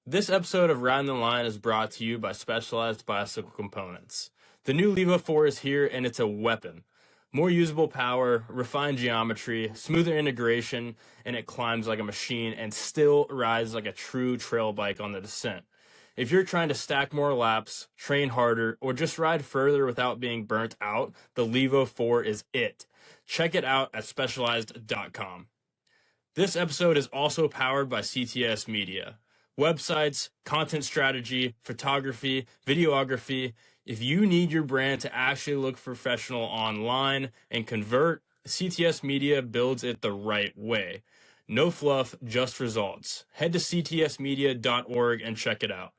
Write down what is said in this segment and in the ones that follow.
This episode of Ridin the Line is brought to you by Specialized Bicycle Components. The new Levo 4 is here and it's a weapon. More usable power, refined geometry, smoother integration, and it climbs like a machine and still rides like a true trail bike on the descent. If you're trying to stack more laps, train harder, or just ride further without being burnt out, the Levo 4 is it. Check it out at specialized.com. This episode is also powered by CTS Media. Websites, content strategy, photography, videography. If you need your brand to actually look professional online and convert, CTS Media builds it the right way. No fluff, just results. Head to ctsmedia.org and check it out.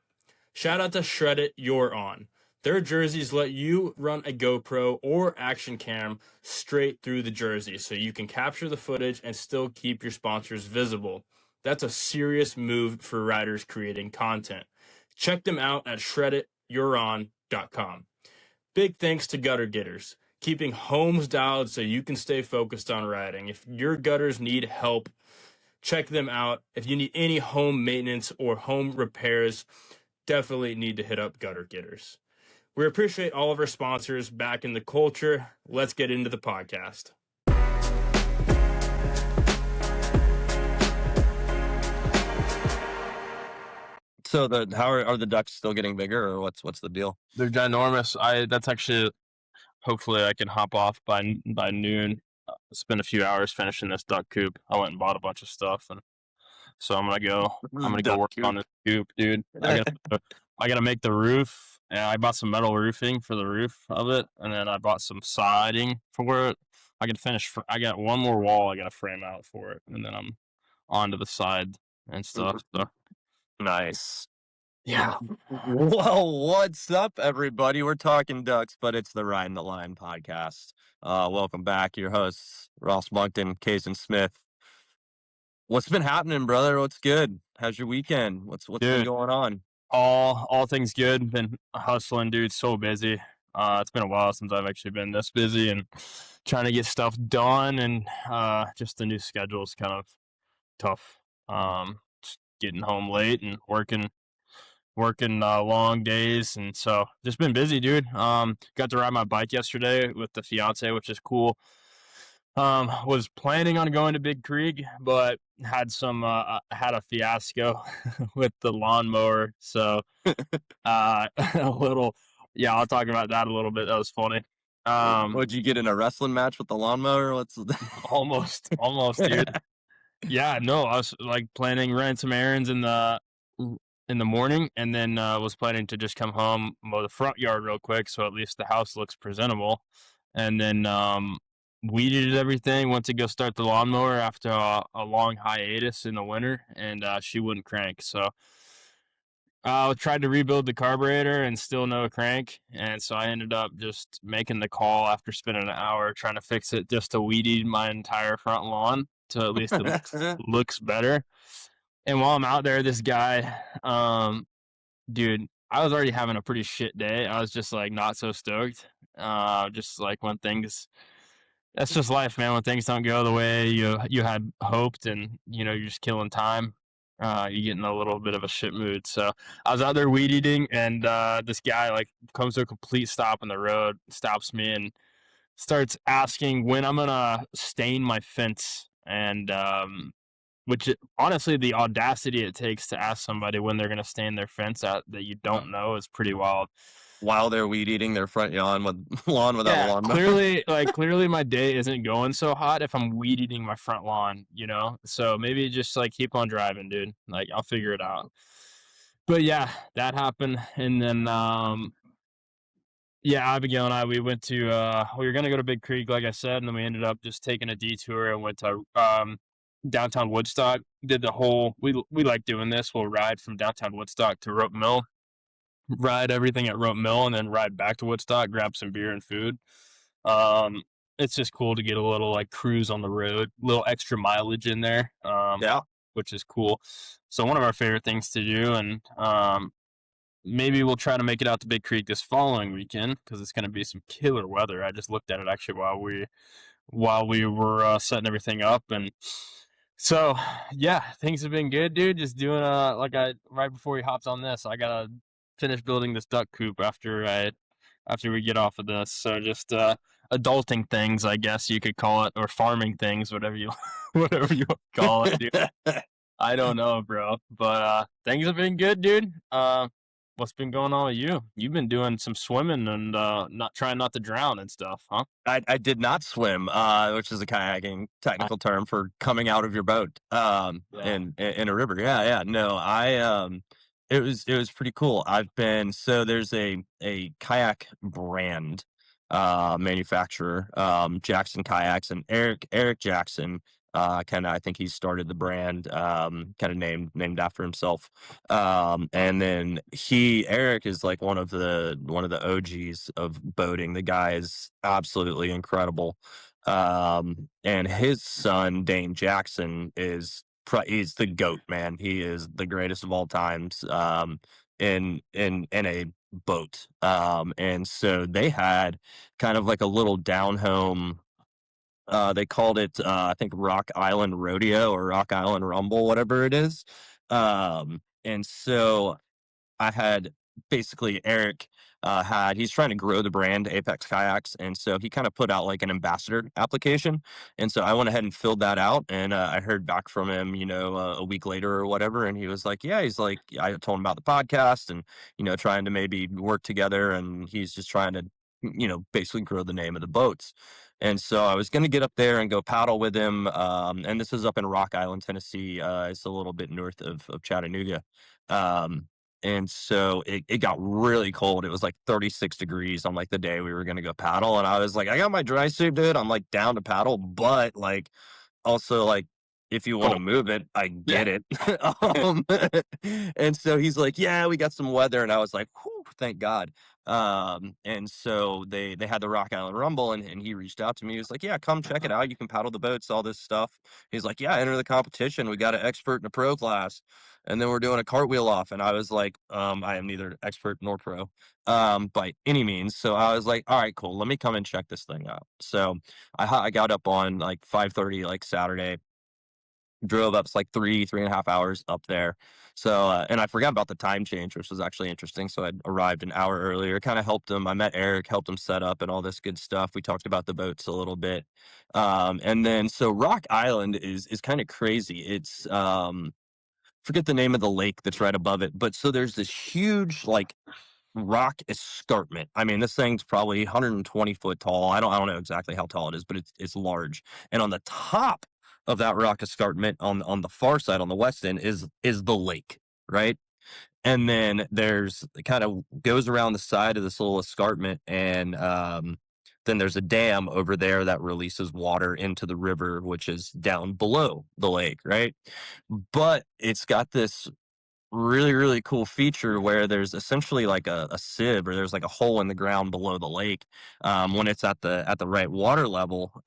Shout out to Shred It, You're On. Their jerseys let you run a GoPro or action cam straight through the jersey so you can capture the footage and still keep your sponsors visible. That's a serious move for riders creating content. Check them out at shredityourOn.com. Big thanks to Gutter Getters, keeping homes dialed so you can stay focused on riding. If your gutters need help, check them out. If you need any home maintenance or home repairs, definitely need to hit up Gutter Getters. We appreciate all of our sponsors back in the culture. Let's get into the podcast. So how are the ducks still getting bigger, or what's the deal? They're ginormous. That's actually, hopefully I can hop off by noon. Spend a few hours finishing this duck coop. I went and bought a bunch of stuff, and so I'm gonna go work on this coop, dude. I gotta make the roof, and I bought some metal roofing for the roof of it, and then I bought some siding for it. I got one more wall I gotta frame out for it, and then I'm onto the side and stuff. So Nice. yeah. Well, what's up, everybody? We're talking ducks, but it's the Ridin the Line podcast. Welcome back, your hosts, Ross Moncton, Cason Smith. What's been happening, brother? What's good? How's your weekend? What's been going on? All things good. Been hustling, dude. So busy. It's been a while since I've actually been this busy and trying to get stuff done, and just the new schedule is kind of tough. Just getting home late and working long days, and so just been busy, dude. Got to ride my bike yesterday with the fiance, which is cool. Was planning on going to Big Creek, but had a fiasco with the lawnmower. So, a little, yeah, I'll talk about that a little bit. That was funny. Would you get in a wrestling match with the lawnmower? Almost, dude. Yeah, no, I was like planning running some errands in the morning, and then was planning to just come home, mow the front yard real quick, so at least the house looks presentable, and then weeded everything. Went to go start the lawnmower after a long hiatus in the winter, and she wouldn't crank. So I tried to rebuild the carburetor and still no crank, and so I ended up just making the call after spending an hour trying to fix it, just to weed eat my entire front lawn to at least it looks better. And while I'm out there, this guy, dude, I was already having a pretty shit day. I was just like not so stoked. Just like when things, that's just life, man. When things don't go the way you had hoped, and you're just killing time, you get in a little bit of a shit mood. So I was out there weed eating, and this guy like comes to a complete stop in the road, stops me, and starts asking when I'm gonna stain my fence. And which honestly, the audacity it takes to ask somebody when they're gonna stain their fence out that you don't know is pretty wild. While they're weed eating their front lawn without a lawnmower. Clearly my day isn't going so hot if I'm weed eating my front lawn, so maybe just like keep on driving, dude. Like I'll figure it out. But yeah, that happened. And then Abigail and I, we went to we were gonna go to Big Creek, like I said, and then we ended up just taking a detour and went to downtown Woodstock. Did the whole, we like doing this, we'll ride from downtown Woodstock to Rope Mill, ride everything at Rope Mill, and then ride back to Woodstock, grab some beer and food. It's just cool to get a little like cruise on the road, little extra mileage in there, which is cool. So one of our favorite things to do, and maybe we'll try to make it out to Big Creek this following weekend because it's going to be some killer weather. I just looked at it actually while we were setting everything up, and So yeah, things have been good, dude. Just doing right before he hops on this, I gotta finish building this duck coop after we get off of this. So just adulting things, I guess you could call it, or farming things, whatever you whatever you call it, dude. I don't know, bro. But things have been good, dude. What's been going on with you? You've been doing some swimming and not trying not to drown and stuff, huh? I did not swim, which is a kayaking I, technical term for coming out of your boat, yeah. in a river. Yeah, yeah. No, it was pretty cool. So there's a kayak brand, manufacturer, Jackson Kayaks, and Eric Jackson, I think he started the brand, kind of named after himself. And then Eric is like one of the OGs of boating. The guy is absolutely incredible. And his son Dane Jackson he's the goat, man. He is the greatest of all times. In a boat. And so they had kind of like a little down home. They called it, I think, Rock Island Rodeo or Rock Island Rumble, whatever it is. And so I had basically Eric, he's trying to grow the brand Apex Kayaks, and so he kind of put out like an ambassador application, and so I went ahead and filled that out, and I heard back from him, a week later or whatever, and he was like, yeah, he's like, I told him about the podcast, and trying to maybe work together, and he's just trying to, basically grow the name of the boats. And so I was going to get up there and go paddle with him, and this is up in Rock Island, Tennessee. It's a little bit north of Chattanooga. Um, and so it got really cold. It was like 36 degrees on like the day we were gonna go paddle. And I was like, I got my dry suit, dude. I'm like down to paddle, but like also like if you want to Cool. move it, I Yeah. get it. um, and so he's like, yeah, we got some weather. And I was like, whew, thank God. And so they had the Rock Island Rumble, and he reached out to me. He was like, yeah, come check it out. You can paddle the boats, all this stuff. He's like, yeah, enter the competition. We got an expert and a pro class, and then we're doing a cartwheel off. And I was like, I am neither expert nor pro, by any means. So I was like, all right, cool. Let me come and check this thing out. So I got up on like 5:30, like Saturday, drove up. It's like 3.5 hours up there. So and I forgot about the time change, which was actually interesting. So I arrived an hour earlier, kind of helped him. I met Eric, helped him set up and all this good stuff. We talked about the boats a little bit. And then so Rock Island is kind of crazy. It's forget the name of the lake that's right above it, but so there's this huge like rock escarpment. I mean, this thing's probably 120 foot tall. I don't know exactly how tall it is, but it's large. And on the top of that rock escarpment, on the far side, on the west end, is the lake, right? And then there's it kind of goes around the side of this little escarpment, and then there's a dam over there that releases water into the river, which is down below the lake, right? But it's got this really, really cool feature where there's essentially like a sieve, or there's like a hole in the ground below the lake. When it's at the right water level,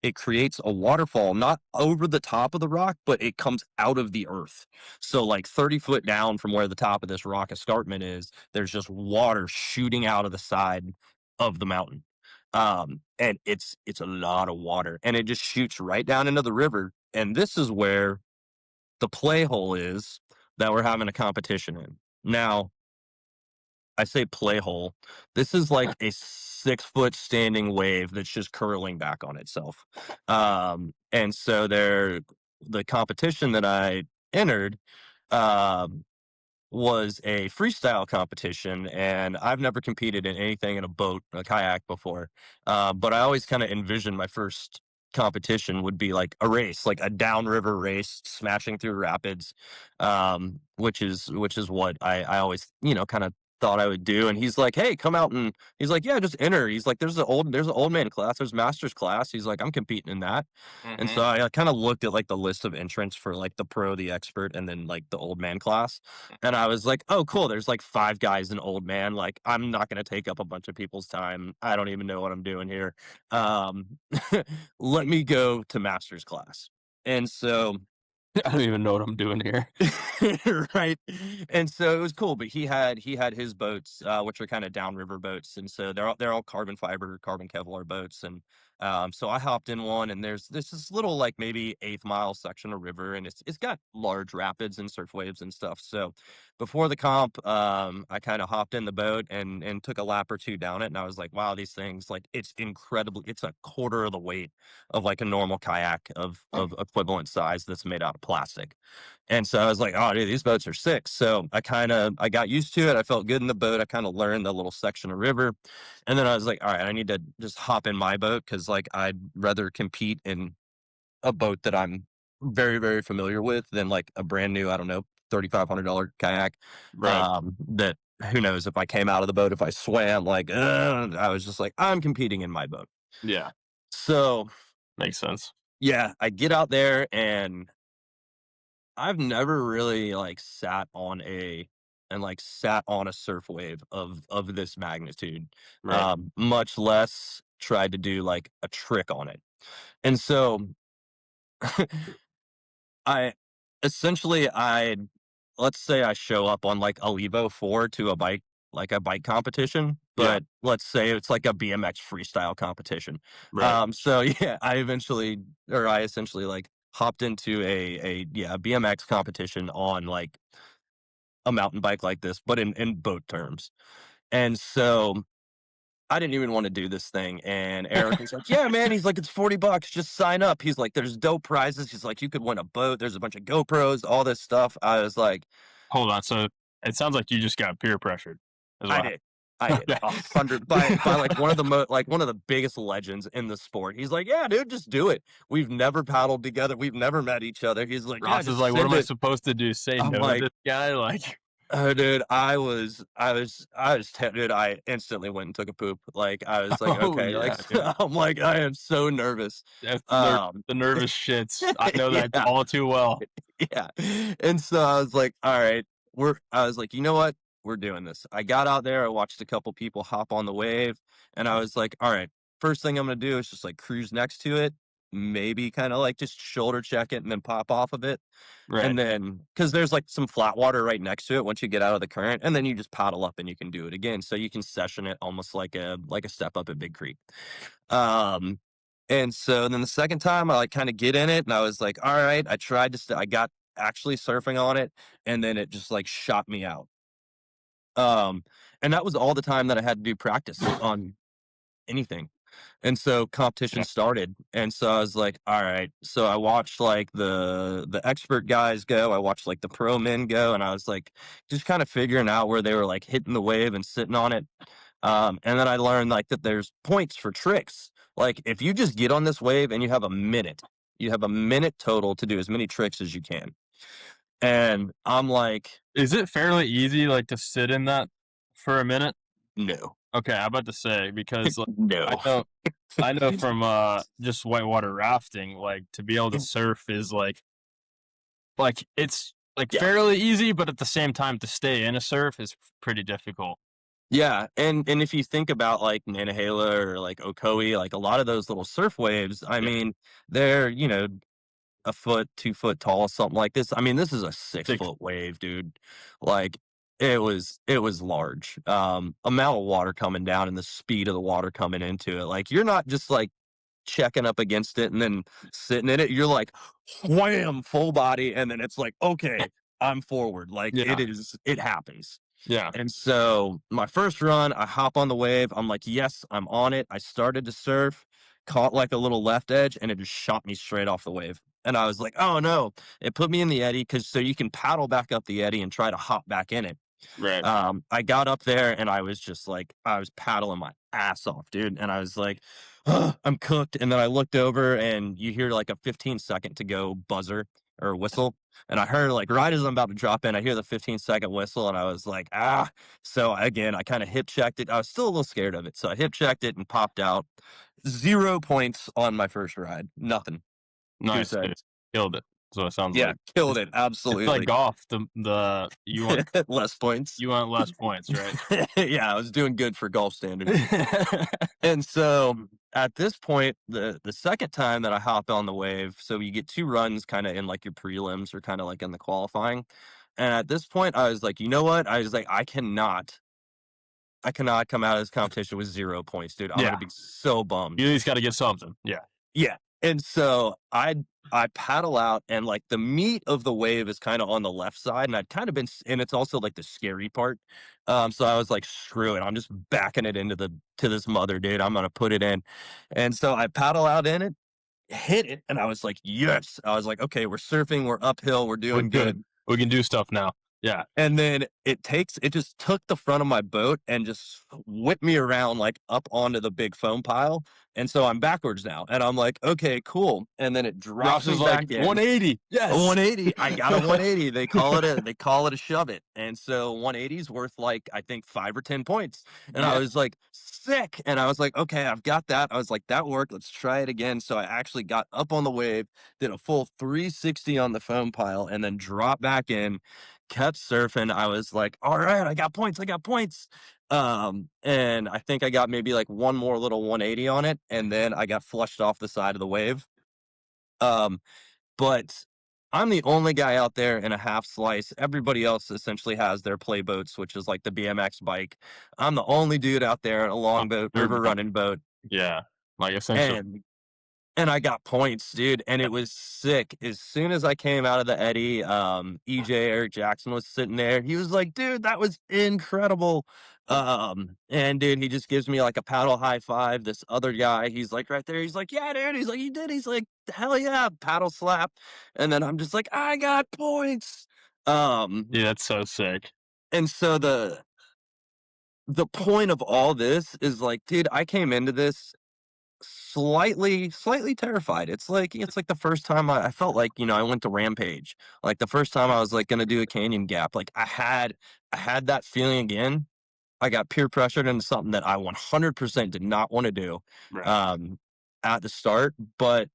it creates a waterfall, not over the top of the rock, but it comes out of the earth. So like 30 foot down from where the top of this rock escarpment is, there's just water shooting out of the side of the mountain. And it's a lot of water, and it just shoots right down into the river. And this is where the play hole is that we're having a competition in. Now, I say play hole. This is like a 6 foot standing wave that's just curling back on itself. And so the competition that I entered, um, was a freestyle competition, and I've never competed in anything in a boat, a kayak before. But I always kind of envisioned my first competition would be like a race, like a downriver race, smashing through rapids, which is what I always kind of thought I would do. And he's like, hey, come out, and he's like, yeah, just enter. He's like, there's an old man class, there's master's class. He's like, I'm competing in that. And Mm-hmm. so I kind of looked at like the list of entrants for like the pro, the expert, and then like the old man class. And I was like, oh, cool. There's like 5 guys and old man. Like, I'm not going to take up a bunch of people's time. I don't even know what I'm doing here. Um, let me go to master's class. And so, I don't even know what I'm doing here. right. And so it was cool, but he had his boats, which are kind of downriver boats. And so they're all carbon fiber, carbon Kevlar boats. And So I hopped in one, and there's this little like maybe 8th mile section of river, and it's got large rapids and surf waves and stuff. So before the comp, I kind of hopped in the boat and took a lap or two down it, and I was like, wow, these things, like, it's incredible. It's a quarter of the weight of like a normal kayak of equivalent size that's made out of plastic. And so I was like, oh, dude, these boats are sick. So I got used to it. I felt good in the boat. I kind of learned the little section of river. And then I was like, all right, I need to just hop in my boat, because like I'd rather compete in a boat that I'm very, very familiar with than like a brand new, I don't know, $3,500 kayak. Right. That who knows if I came out of the boat, if I swam, like, I was just like, I'm competing in my boat. Yeah. So Makes sense. yeah, I get out there, and I've never really like sat on a surf wave of this magnitude, Right. much less tried to do like a trick on it. And so I essentially I let's say I show up on like a Levo 4 to a bike competition, Yeah. but let's say it's like a BMX freestyle competition. Right. So yeah, I essentially like hopped into a BMX competition on like a mountain bike like this, but in boat terms. And so I didn't even want to do this thing. And Eric was like, yeah, man. He's like, it's $40. Just sign up. He's like, there's dope prizes. He's like, you could win a boat. There's a bunch of GoPros, all this stuff. I was like, Hold on. So it sounds like you just got peer pressured as I well. did. I did. Okay. 100 by like one of the biggest legends in the sport. He's like, yeah, dude, just do it. We've never paddled together. We've never met each other. He's like, yeah, Ross is just like, what am send I it. supposed to do? Say I'm no to like, this guy? Like, oh, dude, dude, I instantly went and took a poop. Like, I was like, oh okay, like, yeah, dude. I'm like, I am so nervous. That's Um, the nervous shits. I know that yeah, all too well. yeah. And so I was like, all right, I was like, you know what? We're doing this. I got out there, I watched a couple people hop on the wave, and I was like, all right, first thing I'm gonna do is just like cruise next to it, maybe kind of like just shoulder check it and then pop off of it. Right. And then, because there's like some flat water right next to it once you get out of the current, and then you just paddle up and you can do it again. So you can session it almost like a step up at Big Creek. Um, and so then the second time I like kind of get in it, and I was like, all right, I tried to, I got actually surfing on it, and then it just like shot me out. Um, and that was all the time that I had to do practice on anything. And so competition Yeah. started. And so I was like, all right. So I watched like the expert guys go. I watched like the pro men go. And I was like just kind of figuring out where they were like hitting the wave and sitting on it. And then I learned like that there's points for tricks. Like if you just get on this wave and you have a minute total to do as many tricks as you can. And I'm like, Is it fairly easy, like, to sit in that for a minute? no, Okay, I'm about to say because like, I no. know, I know from just whitewater rafting, like to be able to surf is like it's like Yeah. fairly easy, but at the same time to stay in a surf is pretty difficult. Yeah, and if you think about like Nantahala or like Ocoee, like a lot of those little surf waves, I Yeah. mean, they're, a foot, 2 foot tall, something like this. I mean, this is a 6 foot wave, dude. Like it was large. Amount of water coming down and the speed of the water coming into it. Like you're not just like checking up against it and then sitting in it. You're like wham, full body, and then it's like, okay, I'm forward. Like Yeah. it happens. Yeah. And so my first run, I hop on the wave. I'm like, yes, I'm on it. I started to surf, caught like a little left edge, and it just shot me straight off the wave. And I was like, oh no, it put me in the eddy, because so you can paddle back up the eddy and try to hop back in it. Right. I got up there and I was just like, I was paddling my ass off, dude. And I was like, "Ugh, I'm cooked." And then I looked over and you hear like a 15-second to go buzzer or whistle. And I heard like right as I'm about to drop in, I hear the 15-second whistle and I was like, ah. So again, I kind of hip checked it. I was still a little scared of it. So I hip checked it and popped out. 0 points on my first ride. Nothing. Nice, dude. Cents. Killed it. So it sounds Yeah, like killed it. it's Absolutely. like golf. The you want less points. you want less points, right? Yeah, I was doing good for golf standards. And so at this point, the second time that I hopped on the wave, so you get 2 runs kind of in like your prelims or kind of like in the qualifying. And at this point, I was like, you know what? I was like, I cannot I cannot come out of this competition with 0 points, dude. I'm Yeah. gonna be so bummed. You at least got to get something. Yeah. Yeah. And so I paddle out, and like the meat of the wave is kind of on the left side, and I'd kind of been, and it's also like the scary part. So I was like, screw it, I'm just backing it into to this mother, dude. I'm gonna put it in. And so I paddle out in it, hit it, and I was like, yes. I was like, okay, we're surfing, we're uphill, we're We're doing good. We can do stuff now. Yeah. And then it just took the front of my boat and just whipped me around like up onto the big foam pile. And so I'm backwards now. And I'm like, okay, cool. And then it drops Ross me is back like in. 180. Yes. A 180. I got a 180. They call it a shove it. And so 180 is worth like, I think 5 or 10 points. And I was like, sick. And I was like, okay, I've got that. I was like, that worked. Let's try it again. So I actually got up on the wave, did a full 360 on the foam pile, and then dropped back in, kept surfing. I was like, all right, I got points. And I think I got maybe like one more little 180 on it, and then I got flushed off the side of the wave. But I'm the only guy out there in a half slice. Everybody else essentially has their play boats, which is like the BMX bike. I'm the only dude out there in a longboat, river running boat. Yeah. Like essentially. And I got points, dude, and it was sick. As soon as I came out of the eddy, EJ Eric Jackson was sitting there. He was like, dude, that was incredible. And dude, he just gives me like a paddle high five. This other guy, he's like right there. He's like, yeah, dude. He's like, you did. He's like, hell yeah, paddle slap. And then I'm just like, I got points. Yeah, that's so sick. And so the point of all this is like, dude, I came into this slightly terrified. It's like the first time I felt like, I went to Rampage. Like the first time I was like gonna do a canyon gap. Like I had that feeling again. I got peer pressured into something that I 100% did not want to do Right. at the start. But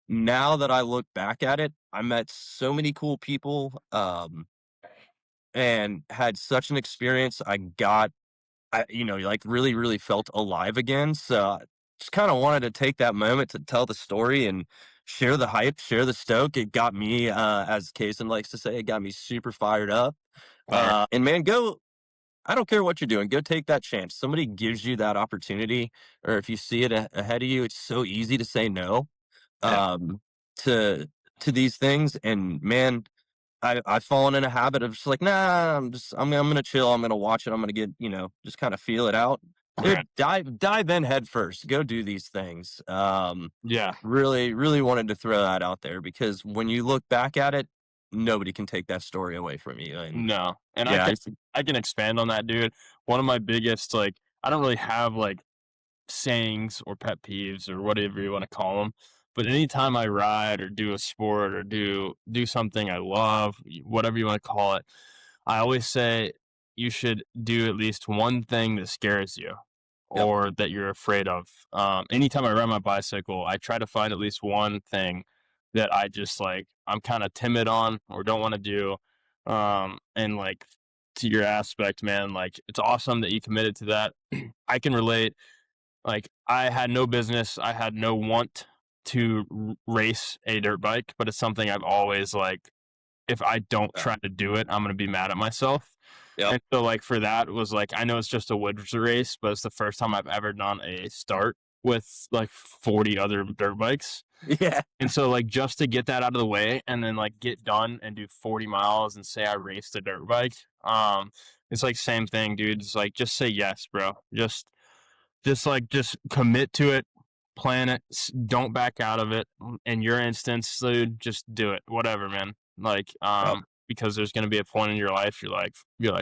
now that I look back at it, I met so many cool people and had such an experience. Like really, really felt alive again. So I just kind of wanted to take that moment to tell the story and share the hype, share the stoke. It got me, as Cason likes to say, it got me super fired up. And man, I don't care what you're doing, go take that chance. Somebody gives you that opportunity, or if you see it ahead of you, it's so easy to say no to these things. And man, I've fallen in a habit of just like, nah, I'm gonna chill. I'm gonna watch it. I'm gonna get, just kind of feel it out. Dude, dive in head first. Go do these things. Yeah. Really, really wanted to throw that out there because when you look back at it, nobody can take that story away from you. And No. And yeah, I can expand on that, dude. One of my biggest, like, I don't really have like sayings or pet peeves or whatever you want to call them. But anytime I ride or do a sport or do something I love, whatever you want to call it, I always say you should do at least one thing that scares you Yep. or that you're afraid of. Anytime I ride my bicycle, I try to find at least one thing that I just like, I'm kind of timid on or don't want to do. And like to your aspect, man, like it's awesome that you committed to that. I can relate. Like I had no business, I had no want to race a dirt bike, but it's something I've always like, if I don't try to do it, I'm gonna be mad at myself. Yep. And so like for that it was like, I know it's just a woods race, but it's the first time I've ever done a start with like 40 other dirt bikes. Yeah. And so like just to get that out of the way and then like get done and do 40 miles and say I raced a dirt bike, it's like same thing, dude. It's like just say yes, bro. Just commit to it, plan it, don't back out of it. In your instance, dude, just do it. Whatever, man. Like, because there's gonna be a point in your life you're like,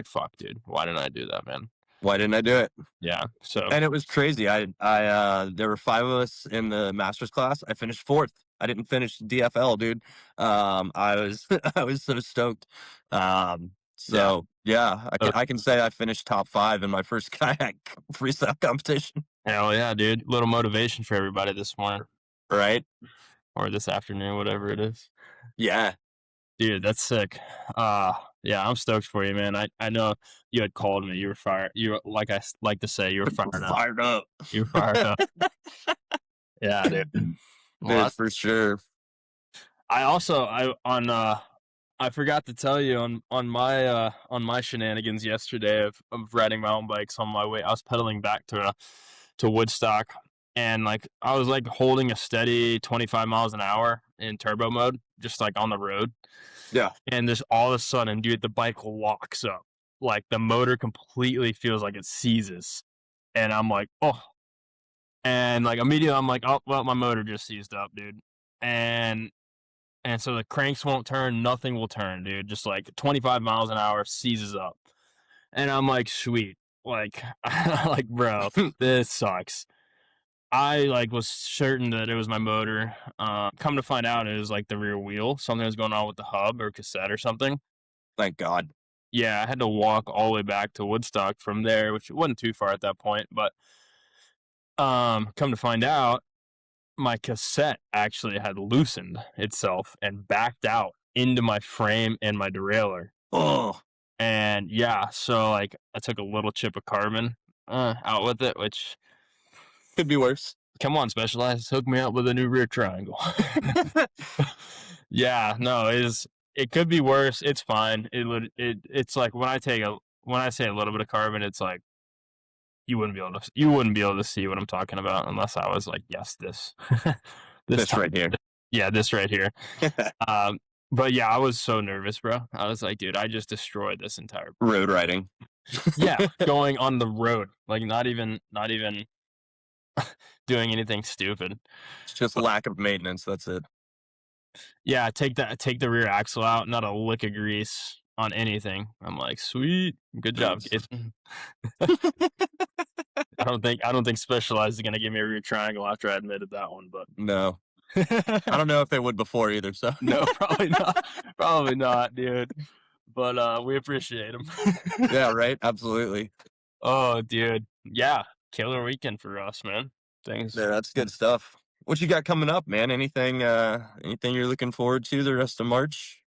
fuck, dude, why didn't I do that, man? Why didn't I do it? Yeah. So And it was crazy. There were 5 of us in the master's class. I finished 4th. I didn't finish DFL, dude. I was I was so stoked. So yeah, I can say I finished top 5 in my first kayak freestyle competition. hell yeah, dude. Little motivation for everybody this morning Right? or this afternoon, whatever it is. Yeah. Dude, that's sick. Yeah, I'm stoked for you, man. I know you had called me. You were fired. You were, like I like to say, you were fired up. Fired up. You were fired up. Yeah, dude. Well, Dude, for sure. I I forgot to tell you on my shenanigans yesterday of riding mountain bikes on my way. I was pedaling back to Woodstock, and like I was like holding a steady 25 miles an hour in turbo mode, just like on the road. Yeah. And just all of a sudden, dude, the bike locks up. Like the motor completely feels like it seizes, and I'm like, oh, and like immediately I'm like, oh well, my motor just seized up, dude, and so the cranks won't turn, nothing will turn, dude. Just like 25 miles an hour seizes up. And I'm like, sweet. Like, like, bro, this sucks. I like was certain that it was my motor. Come to find out, it was like the rear wheel. Something was going on with the hub or cassette or something. Thank God. Yeah, I had to walk all the way back to Woodstock from there, which wasn't too far at that point. But come to find out, my cassette actually had loosened itself and backed out into my frame and my derailleur. Oh, And yeah, so like I took a little chip of carbon out with it, which could be worse. come on, Specialized, hook me up with a new rear triangle. Yeah, no, it could be worse. It's fine. It's like when I say a little bit of carbon, it's like you wouldn't be able to see what I'm talking about unless I was like, yes, this This right here. Yeah, this right here. But yeah, I was so nervous, bro. I was like, dude, I just destroyed this entire Road riding. Yeah, going on the road, like not even doing anything stupid. It's just lack of maintenance. That's it. Yeah, take the rear axle out, not a lick of grease on anything. I'm like, sweet, good job, Cason. I don't think Specialized is gonna give me a rear triangle after I admitted that one, but No. I don't know if they would before either. So no, probably not, dude. But we appreciate them. Yeah, right. Absolutely. Oh, dude, yeah, killer weekend for us, man. Thanks. Yeah, that's good stuff. What you got coming up, man? Anything you're looking forward to the rest of March?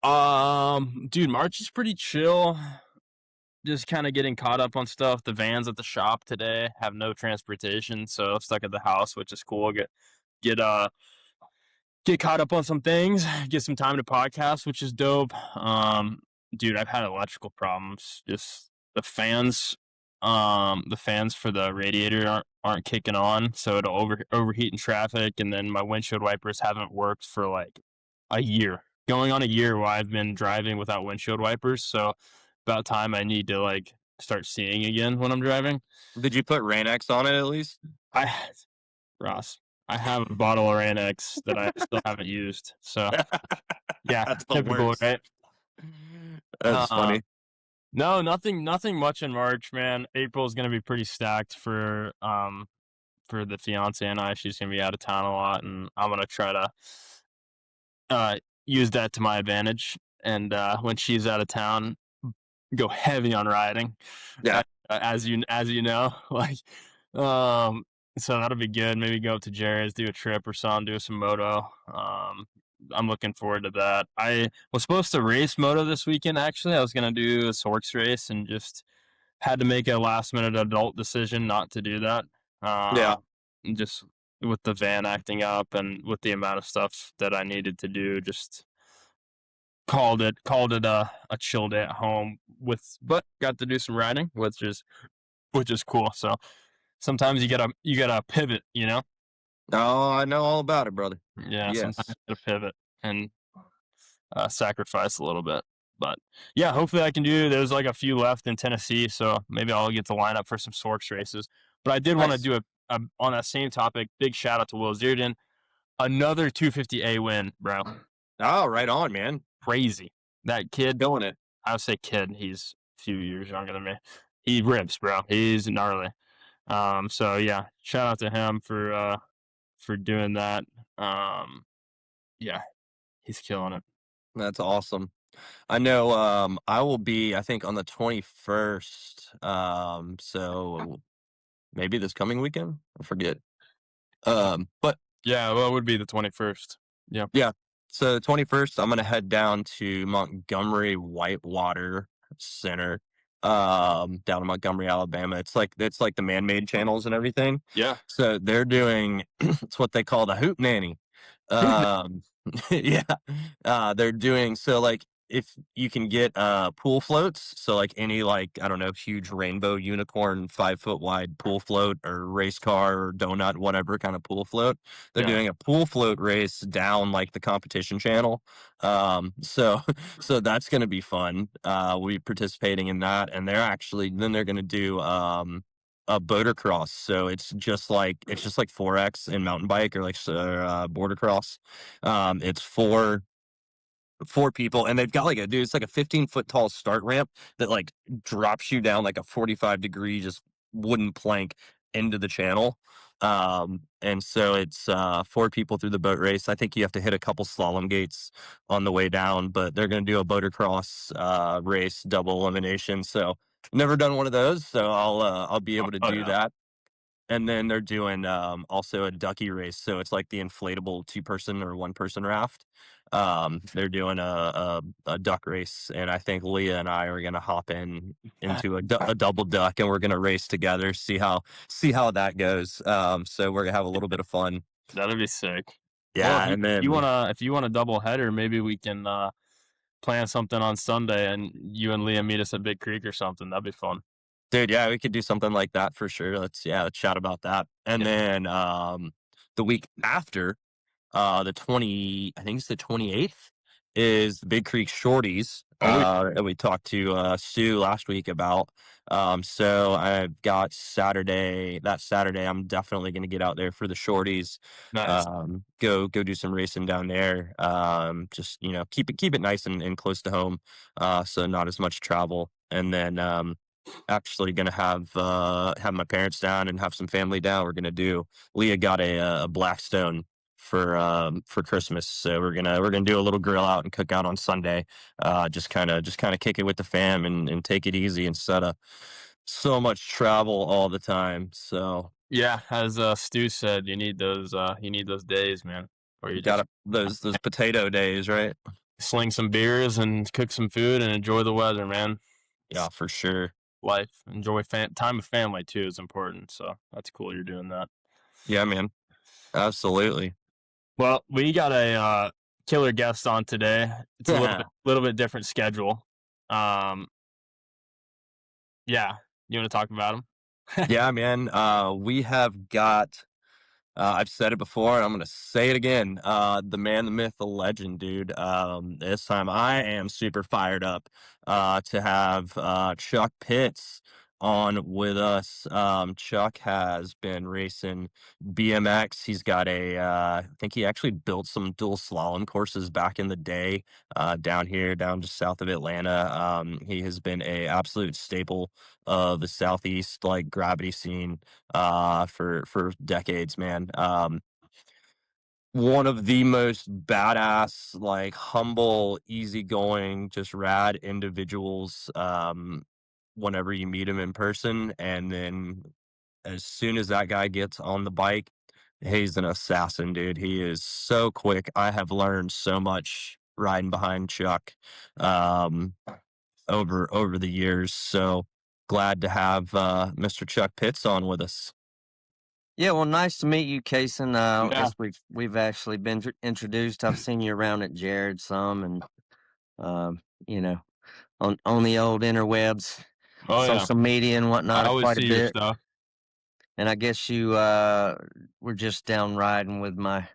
Dude, March is pretty chill. Just kind of getting caught up on stuff. The van's at the shop today. Have no transportation, so stuck at the house, which is cool. Get get caught up on some things. Get some time to podcast, which is dope. Dude, I've had electrical problems. Just the fans for the radiator aren't kicking on, so it'll overheat in traffic, and then my windshield wipers haven't worked for like a year. Going on a year where I've been driving without windshield wipers, so about time I need to like start seeing again when I'm driving. Did you put Rain-X on it at least? Ross, I have a bottle of Rain-X that I still haven't used. So yeah, That's the typical, worst. right? That's funny. No, nothing much in March, man. April is gonna be pretty stacked for the fiance and I. She's gonna be out of town a lot, and I'm gonna try to use that to my advantage. And when she's out of town, go heavy on riding. Yeah. As you know, like so that'll be good. Maybe go up to Jerry's, do a trip or something, do some moto. I'm looking forward to that. I was supposed to race moto this weekend, actually. I was going to do a Sorks race and just had to make a last minute adult decision not to do that. Yeah. Just with the van acting up and with the amount of stuff that I needed to do, just called it a chill day at home but got to do some riding, which is cool. So sometimes you gotta pivot, you know? Oh, I know all about it, brother. Yeah, Yes. sometimes you gotta pivot and sacrifice a little bit. But yeah, hopefully I can there's like a few left in Tennessee, so maybe I'll get to line up for some Sorks races. But I did want to Nice. do a on that same topic, big shout out to Will Zierden. Another 250A win, bro. Oh, right on, man. Crazy. That kid, Doing it. I would say kid, he's a few years younger than me. He rips, bro. He's gnarly. So yeah, shout out to him for doing that. Yeah, he's killing it. That's awesome. I know I will be, I think, on the 21st. So maybe this coming weekend. I forget. But Yeah, well, it would be the 21st. Yeah. yeah. So 21st, I'm gonna head down to Montgomery Whitewater Center, down in Montgomery, Alabama. It's like the man-made channels and everything. Yeah. So they're doing it's what they call the hoop nanny. Yeah. They're doing so like if you can get pool floats, so like any like I don't know, huge rainbow unicorn 5 foot wide pool float or race car or donut, whatever kind of pool float. They're Yeah. doing a pool float race down like the competition channel. So so that's gonna be fun. We'll be participating in that, and they're gonna do a boater cross. So it's just like 4X in mountain bike or like border cross. It's four people, and they've got like it's like a 15-foot tall start ramp that like drops you down like a 45-degree just wooden plank into the channel. And so it's four people through the boat race. I think you have to hit a couple slalom gates on the way down, but they're going to do a boater cross race, double elimination. So never done one of those, so I'll be able to Oh do yeah. that. And then they're doing also a ducky race, so it's like the inflatable 2-person or 1-person raft. They're doing a duck race, and I think Leah and I are gonna hop into a double duck, and we're gonna race together, see how that goes. So we're gonna have a little bit of fun. That'd be sick. Well, Yeah, and then if you want a double header, maybe we can plan something on Sunday, and you and Leah meet us at Big Creek or something. That'd be fun. dude, yeah, we could do something like that for sure. Let's chat about that. And Yeah. then the week after, I think it's the 28th, is the Big Creek Shorties Oh, that we talked to Sue last week about. So I've got that Saturday, I'm definitely going to get out there for the Shorties. nice. Go do some racing down there. Just keep it nice and close to home, so not as much travel. And then actually gonna have my parents down and have some family down. Leah got a Blackstone for Christmas, so we're gonna do a little grill out and cook out on Sunday. Just kind of kick it with the fam and take it easy instead of so much travel all the time. So Yeah, as Stu said, you need those days, man, where you just got those potato days, right? sling some beers and cook some food and enjoy the weather, man. Yeah, It's for sure. life. Enjoy time with family too is important. So that's cool you're doing that. Yeah, man, absolutely. Well, we got a killer guest on today. It's a little bit different schedule. Um, yeah, you want to talk about him? Yeah, man. We have got. I've said it before, and I'm gonna say it again. The man, the myth, the legend, dude. This time I am super fired up to have Chuck Pitts on with us. Chuck has been racing BMX. He's got I think he actually built some dual slalom courses back in the day down just south of Atlanta. He has been a absolute staple of the Southeast like gravity scene for decades, man. One of the most badass, like humble, easygoing, just rad individuals. Whenever you meet him in person, and then as soon as that guy gets on the bike, he's an assassin, dude. He is so quick. I have learned so much riding behind Chuck um, over the years. So glad to have Mr. Chuck Pitts on with us. Yeah, well, nice to meet you, Cason. I Yeah. guess we've actually been introduced. I've seen you around at Jared some, and you know, on the old interwebs, Oh yeah, social media and I whatnot, always quite a see your bit. stuff. And I guess you were just down riding with my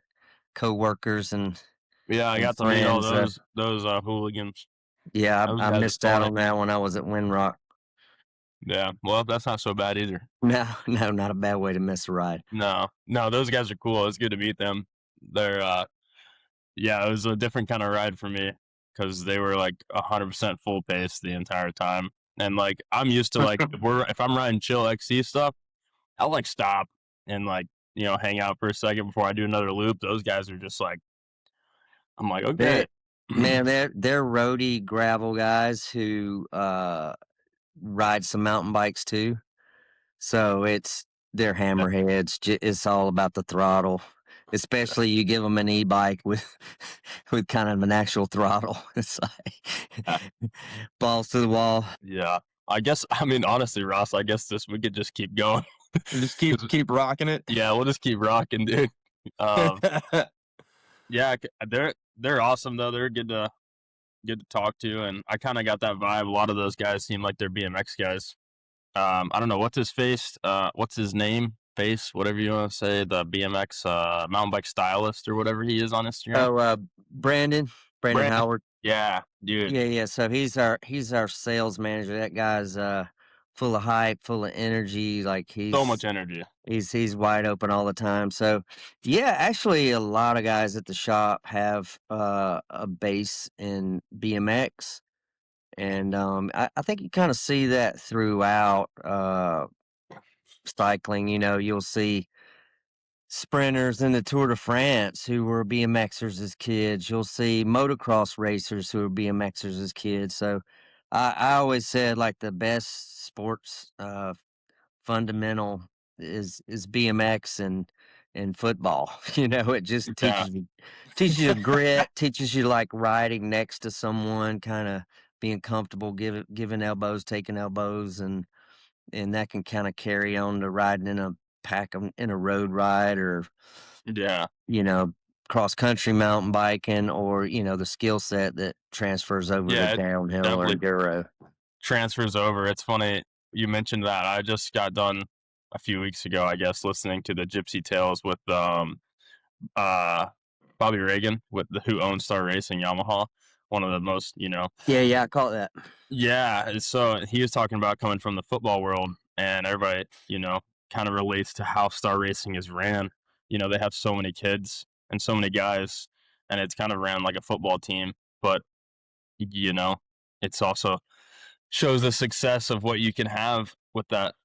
coworkers and Yeah, I and got to meet all friends. those hooligans. Yeah, Those I guys are missed out funny. on that when I was at Windrock. Yeah, well, that's not so bad either. No, no, not a bad way to miss a ride. No, those guys are cool. It's good to meet them. They're yeah, it was a different kind of ride for me because they were like 100% full pace the entire time, and like I'm used to like if I'm riding chill XC stuff, I'll like stop and like hang out for a second before I do another loop. Those guys are just like I'm like okay. They're roadie gravel guys who ride some mountain bikes too. So they're hammerheads. It's all about the throttle, especially you give them an e-bike with with kind of an actual throttle. It's like balls to the wall. Yeah, I mean honestly, Ross, I guess we could just keep going. Just keep rocking it. Yeah, we'll just keep rocking, dude. Um, Yeah, they're awesome though. They're good to talk to, and I kind of got that vibe. A lot of those guys seem like they're BMX guys. I don't know what's his name, face, whatever you want to say, the BMX mountain bike stylist or whatever he is on Instagram. Oh, Brandon Brandon, Howard. yeah, dude, Yeah. So he's our sales manager. That guy's full of hype, full of energy. Like so much energy. he's wide open all the time. So yeah, actually, a lot of guys at the shop have a base in BMX, and I think you kind of see that throughout cycling. You'll see sprinters in the Tour de France who were BMXers as kids. You'll see motocross racers who were BMXers as kids. So I always said like the best sports fundamental is BMX and football. It just Yeah, teaches you grit, teaches you like riding next to someone, kind of being comfortable, giving elbows, taking elbows, and that can kind of carry on to riding in a in a road ride, or yeah, cross country mountain biking, or the skill set that transfers over to yeah. It downhill or definitely enduro. transfers over. It's funny you mentioned that. I just got done a few weeks ago, I guess, listening to the Gypsy Tales with uh Bobby Reagan, who owns Star Racing Yamaha, one of the most, Yeah, I call it that. yeah. So he was talking about coming from the football world, and everybody, kind of relates to how Star Racing is ran. They have so many kids and so many guys, and it's kind of ran like a football team, but you know, it's also shows the success of what you can have with that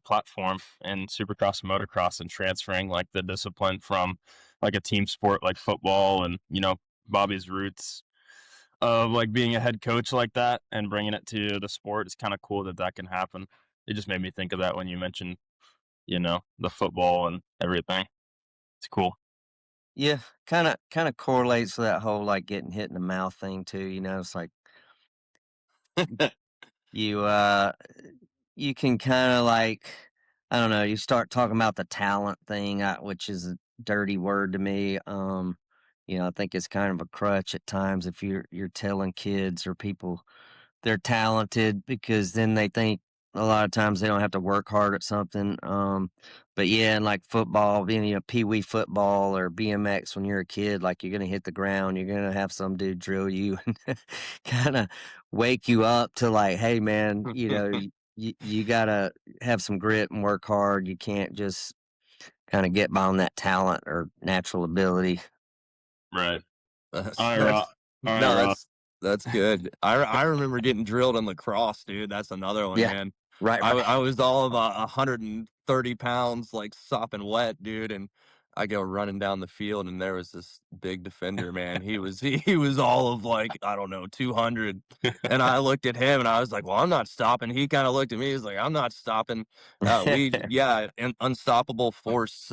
platform and supercross and motocross, and transferring like the discipline from like a team sport like football, and Bobby's roots of like being a head coach like that and bringing it to the sport. It's kind of cool that can happen. It just made me think of that when you mentioned the football and everything. It's cool. Yeah, kind of correlates to that whole like getting hit in the mouth thing too. It's like you you can kind of like, I don't know, you start talking about the talent thing, which is a dirty word to me. I think it's kind of a crutch at times if you're telling kids or people they're talented, because then they think a lot of times they don't have to work hard at something. But yeah, and like football, being pee wee football or BMX when you're a kid, like you're gonna hit the ground, you're gonna have some dude drill you and kind of wake you up to like, hey man, you gotta have some grit and work hard. You can't just kind of get by on that talent or natural ability. Right. That's All right, that's Ross. All right, no, Ross. that's good. I remember getting drilled in lacrosse, dude. That's another one, Yeah, man. right, I was all of 130 pounds, like sopping wet, dude, and I go running down the field, and there was this big defender, man. He was all of like, I don't know, 200, and I looked at him and I was like, well, I'm not stopping. He kind of looked at me, he's like, I'm not stopping. Unstoppable force.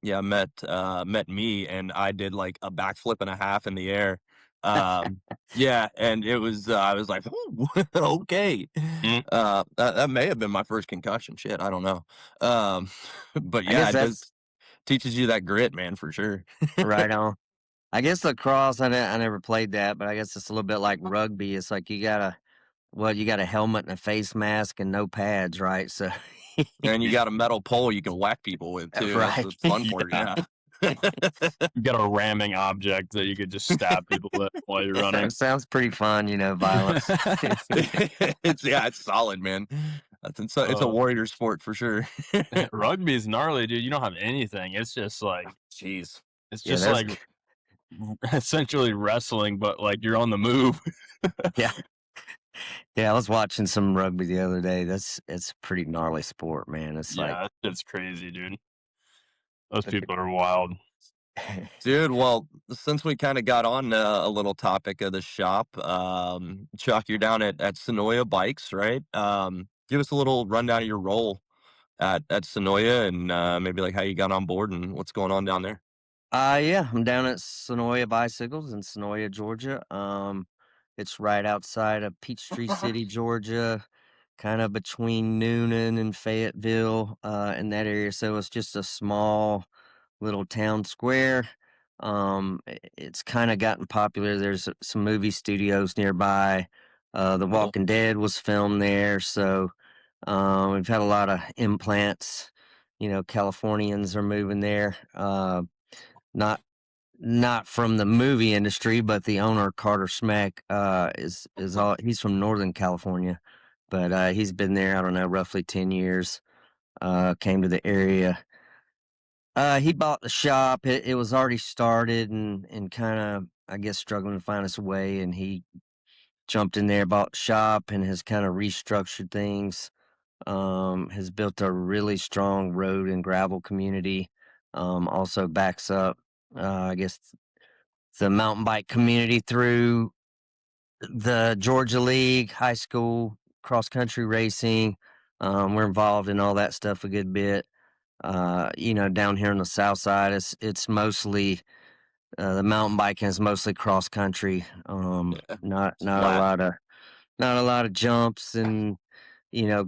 Yeah, met me, and I did like a backflip and a half in the air. Yeah, and it was I was like, "Ooh, okay." Mm, That may have been my first concussion. Shit, I don't know. Um, but I yeah, guess it that's does teaches you that grit, man, for sure. right on. I guess lacrosse, I never played that, but I guess it's a little bit like rugby. It's like you got a helmet and a face mask and no pads, right? So, And you got a metal pole you can whack people with too. That's right. the fun part, yeah. yeah. You got a ramming object that you could just stab people with while you're running. Sounds pretty fun, violence. It's solid, man. It's a warrior sport for sure. Rugby's gnarly, dude. You don't have anything. It's just like Jeez. it's Yeah, just that's like essentially wrestling, but like you're on the move. yeah. Yeah, I was watching some rugby the other day. It's a pretty gnarly sport, man. It's like Yeah, it's crazy, dude. Those but people are wild. Dude, well, since we kind of got on a little topic of the shop, Chuck, you're down at Sonoya Bikes, right? Give us a little rundown of your role at Sonoya, and maybe like how you got on board and what's going on down there. yeah, I'm down at Sonoya Bicycles in Sonoya, Georgia. It's right outside of Peachtree City, Georgia, kind of between Noonan and Fayetteville, in that area. So it's just a small little town square. It's kind of gotten popular. There's some movie studios nearby. The Walking Dead was filmed there, so we've had a lot of implants. Californians are moving there. Not not from the movie industry, but the owner, Carter Schmeck, is all he's from Northern California, but he's been there, I don't know, roughly 10 years. Came to the area. He bought the shop. It was already started and kind of, I guess, struggling to find its way. And he jumped in there, bought the shop, and has kind of restructured things. Has built a really strong road and gravel community. Also backs up, I guess, the mountain bike community through the Georgia League, high school cross country racing. We're involved in all that stuff a good bit. Down here on the south side, it's mostly the mountain biking is mostly cross country. Not a lot of jumps and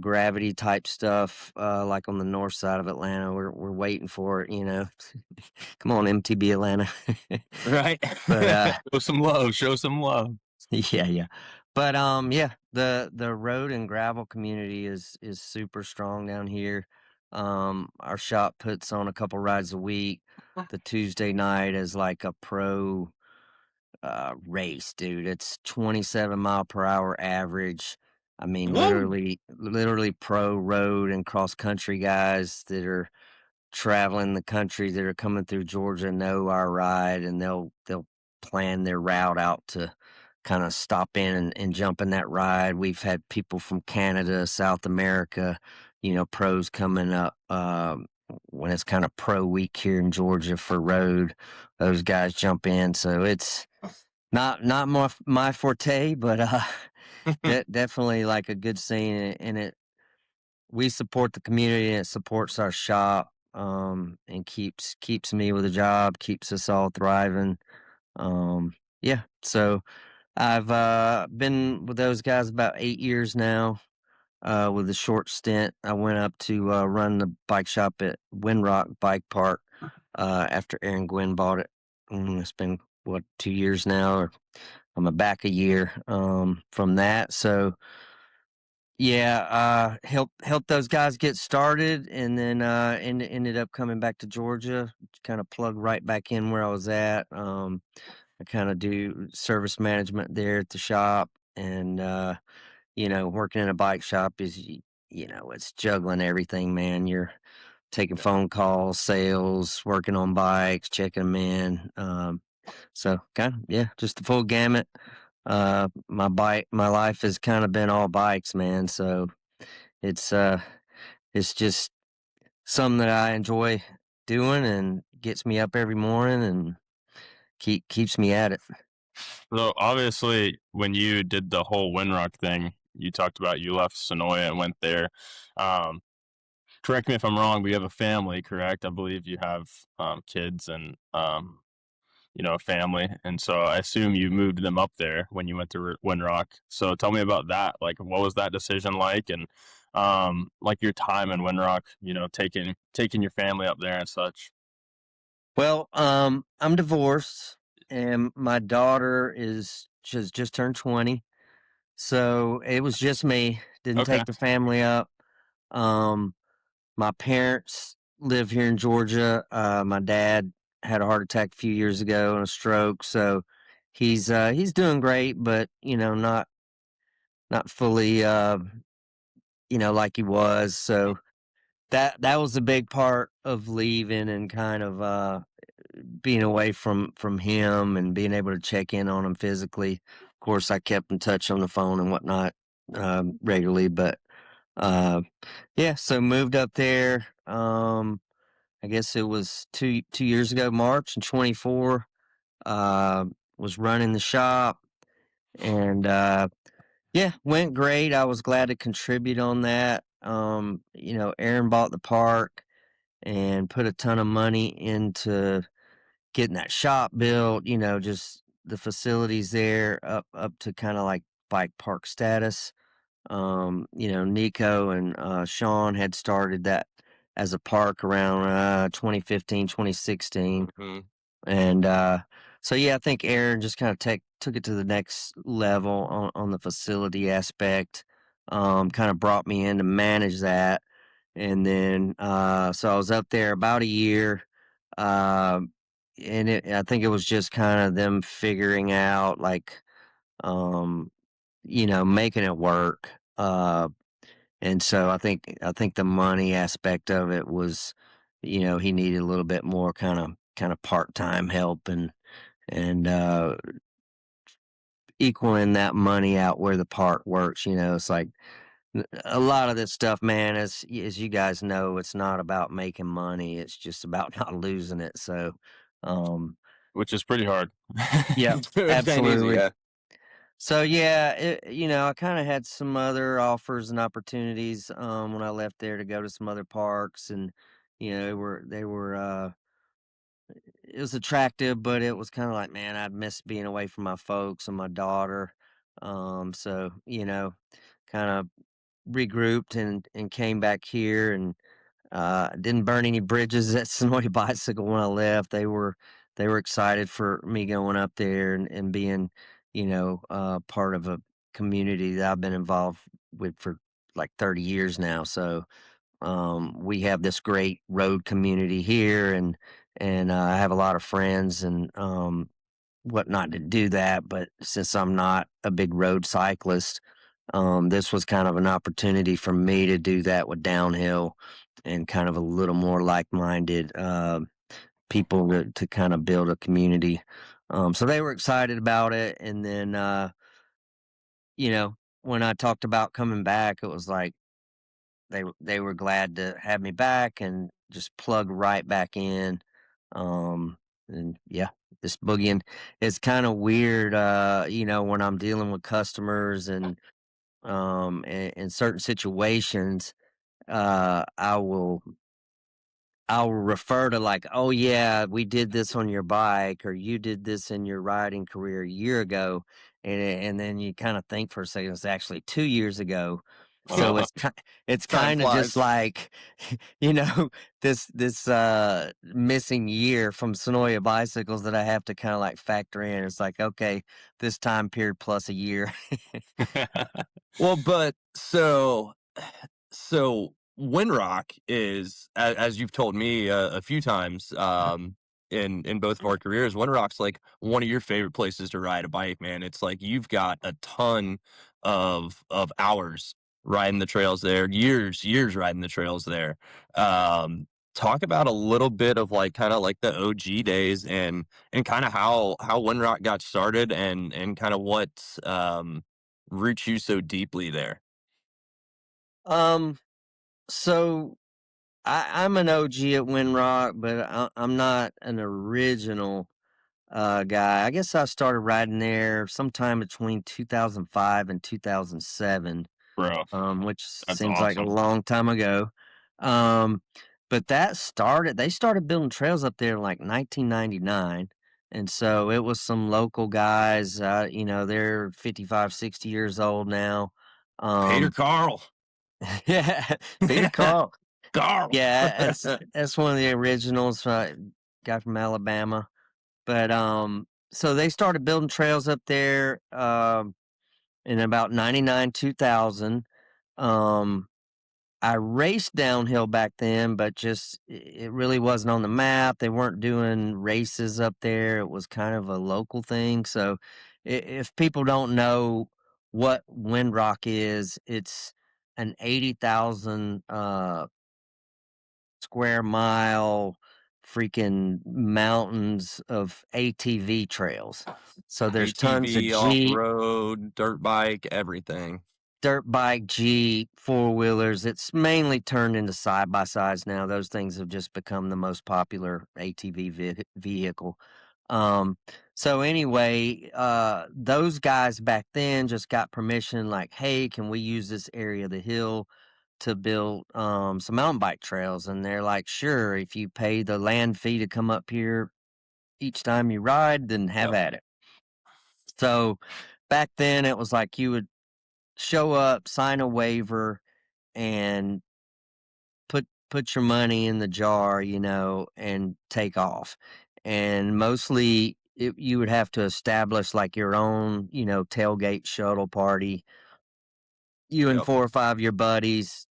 gravity type stuff like on the north side of Atlanta. We're waiting for it. Come on, MTB Atlanta. Right. But Show some love. Show some love. yeah. But yeah, the road and gravel community is super strong down here. Our shop puts on a couple rides a week. The Tuesday night is like a pro race, dude. It's 27-mile-per-hour average. I mean, literally pro road and cross country guys that are traveling the country that are coming through Georgia know our ride, and they'll plan their route out to kind of stop in and jump in that ride. We've had people from Canada, South America, pros coming up when it's kind of pro week here in Georgia for road. Those guys jump in, so it's not my forte, but definitely like a good scene, and we support the community and it supports our shop, and keeps me with a job, keeps us all thriving. Yeah, so I've been with those guys about 8 years now. With a short stint, I went up to run the bike shop at Windrock Bike Park after Aaron Gwynn bought it. It's been 2 years now, or I'm back a year from that. So yeah, help those guys get started, and then ended up coming back to Georgia, kind of plugged right back in where I was at. I kind of do service management there at the shop, and working in a bike shop is it's juggling everything, man. You're taking phone calls, sales, working on bikes, checking them in. So kind of, yeah, just the full gamut. My life has kind of been all bikes, man. So it's just something that I enjoy doing and gets me up every morning and keeps me at it. So obviously, when you did the whole Windrock thing, you talked about you left Sonoya and went there. Um, Correct me if I'm wrong, but you have a family, correct? I believe you have kids and a family, and so I assume you moved them up there when you went to Windrock. So tell me about that. Like, what was that decision like, and like your time in Windrock? Taking your family up there and such. Well, I'm divorced, and my daughter is just turned 20, so it was just me. Didn't Okay. take the family up. Um, my parents live here in Georgia. My dad had a heart attack a few years ago and a stroke, so he's doing great, but not fully like he was. So that was a big part of leaving and kind of being away from him and being able to check in on him physically. Of course, I kept in touch on the phone and whatnot regularly, but yeah, so moved up there. I guess it was two years ago, March in 24. Was running the shop, and yeah, went great. I was glad to contribute on that. Aaron bought the park and put a ton of money into getting that shop built, just the facilities there up to kind of like bike park status. Nico and Shaun had started that as a park around 2015, 2016. Mhm. And so yeah, I think Aaron just kind of took it to the next level on the facility aspect. Kind of brought me in to manage that, and then so I was up there about a year. Um, and I think it was just kind of them figuring out like making it work. And so I think the money aspect of it was, he needed a little bit more kind of part-time help and equaling that money out where the park works. It's like a lot of this stuff, man, as you guys know, it's not about making money. It's just about not losing it. So, um, which is pretty hard. yeah, It ain't easy, absolutely. yeah. So yeah, I kind of had some other offers and opportunities when I left there to go to some other parks, and they were it was attractive, but it was kind of like, man, I'd miss being away from my folks and my daughter. So kind of regrouped and came back here and didn't burn any bridges at Sonoy Bicycle when I left. They were excited for me going up there and being, part of a community that I've been involved with for like 30 years now. So we have this great road community here, and I have a lot of friends and whatnot to do that. But since I'm not a big road cyclist, this was kind of an opportunity for me to do that with downhill and kind of a little more like-minded people to kind of build a community. So they were excited about it. And then, when I talked about coming back, it was like they were glad to have me back and just plug right back in. And yeah, this boogieing is kind of weird, when I'm dealing with customers and in certain situations, I'll refer to like, oh yeah, we did this on your bike, or you did this in your riding career a year ago, and then you kind of think for a second it's actually 2 years ago. So it's Time kind of just flies. like, you know, this missing year from Sonoya bicycles that I have to kind of like factor in. It's like, okay, this time period plus a year. Well, but so Windrock is, as you've told me a few times, in both of our careers, Windrock's like one of your favorite places to ride a bike, man. It's like you've got a ton of hours riding the trails there, years riding the trails there. Talk about a little bit of like kind of like the OG days and kind of how Windrock got started and kind of what roots you so deeply there. Um, so I'm an OG at Windrock, but I'm not an original guy. I guess I started riding there sometime between 2005 and 2007, Bro, which that's seems like a awesome. long time ago. Um, but they started building trails up there in like 1999. And so it was some local guys, they're 55, 60 years old now. Peter Um, Carl. yeah, Peter Carl. Carl. Yeah, that's one of the originals, guy from Alabama. But so they started building trails up there in about 99, 2000. Um, I raced downhill back then, but just it really wasn't on the map. They weren't doing races up there. It was kind of a local thing. So if people don't know what Windrock is, it's an 80,000 square mile freaking mountains of ATV trails. So there's tons of ATV, off Jeep, road, dirt bike, everything. dirt bike, Jeep, four-wheelers. It's mainly turned into side-by-sides now. Those things have just become the most popular ATV vehicle. Um, so anyway, those guys back then just got permission like, hey, can we use this area of the hill to build some mountain bike trails? And they're like, sure, if you pay the land fee to come up here each time you ride, then have Yep. at it. So back then it was like you would show up, sign a waiver, and put your money in the jar, and take off. and mostly you would have to establish like your own, tailgate shuttle party. You and Yep. 4 or 5 of your buddies,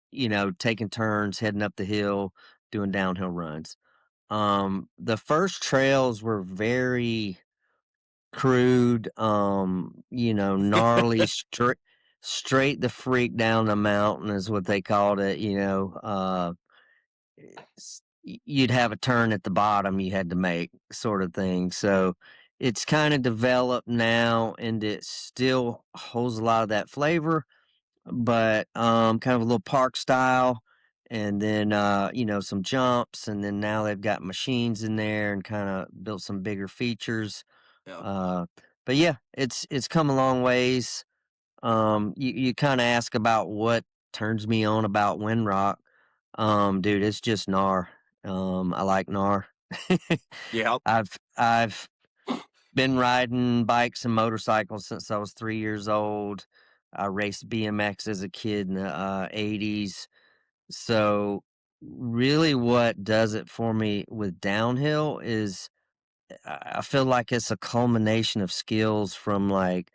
taking turns heading up the hill, doing downhill runs. The first trails were very crude, gnarly, straight the freak down the mountain is what they called it. You'd have a turn at the bottom you had to make, sort of thing. So it's kind of developed now, and it still holds a lot of that flavor, but kind of a little park style. And then some jumps, and then now they've got machines in there and kind of built some bigger features. Yep. But yeah, it's come a long ways. You kind of ask about what turns me on about Windrock. Dude, it's just gnar. I like gnar. Yep. I've been riding bikes and motorcycles since I was 3 years old. I raced BMX as a kid in the 80s. So really what does it for me with downhill is I feel like it's a culmination of skills from like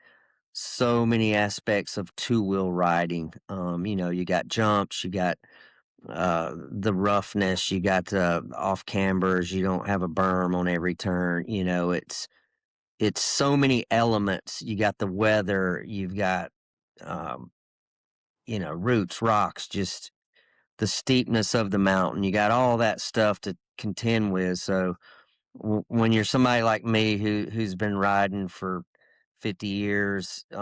so many aspects of two-wheel riding. You got jumps, you got the roughness, you got off cambers, you don't have a berm on every turn. It's so many elements. You got the weather, you've got um, roots, rocks, just the steepness of the mountain. You got all that stuff to contend with. So when you're somebody like me who's been riding for 50 years, you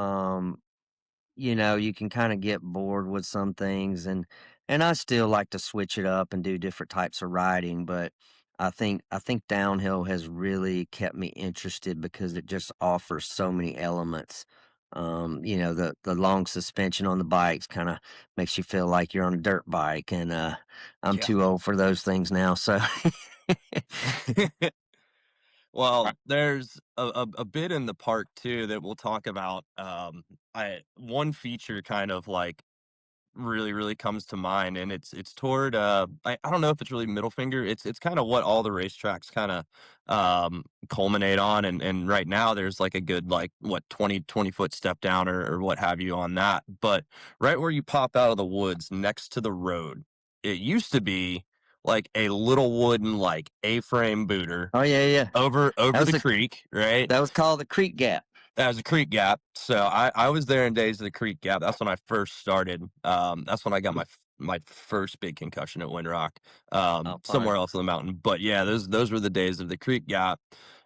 can kind of get bored with some things, and I still like to switch it up and do different types of riding, but I think downhill has really kept me interested because it just offers so many elements. The long suspension on the bikes kind of makes you feel like you're on a dirt bike, and I'm Yeah. too old for those things now, so Well, there's a bit in the park too that we'll talk about. One feature kind of like really comes to mind, and it's toward I don't know if it's really middle finger. It's kind of what all the racetracks kind of culminate on, and right now there's like a good like what 20 foot step down or what have you on that. But right where you pop out of the woods next to the road, it used to be like a little wooden like A-frame booter oh yeah. over That over was the a creek, right? that was called the Creek Gap. That was a creek gap. So I was there in days of the creek gap. That's when I first started. That's when I got my first big concussion at Windrock. Oh, fun. Somewhere else on the mountain. But yeah, those were the days of the creek gap.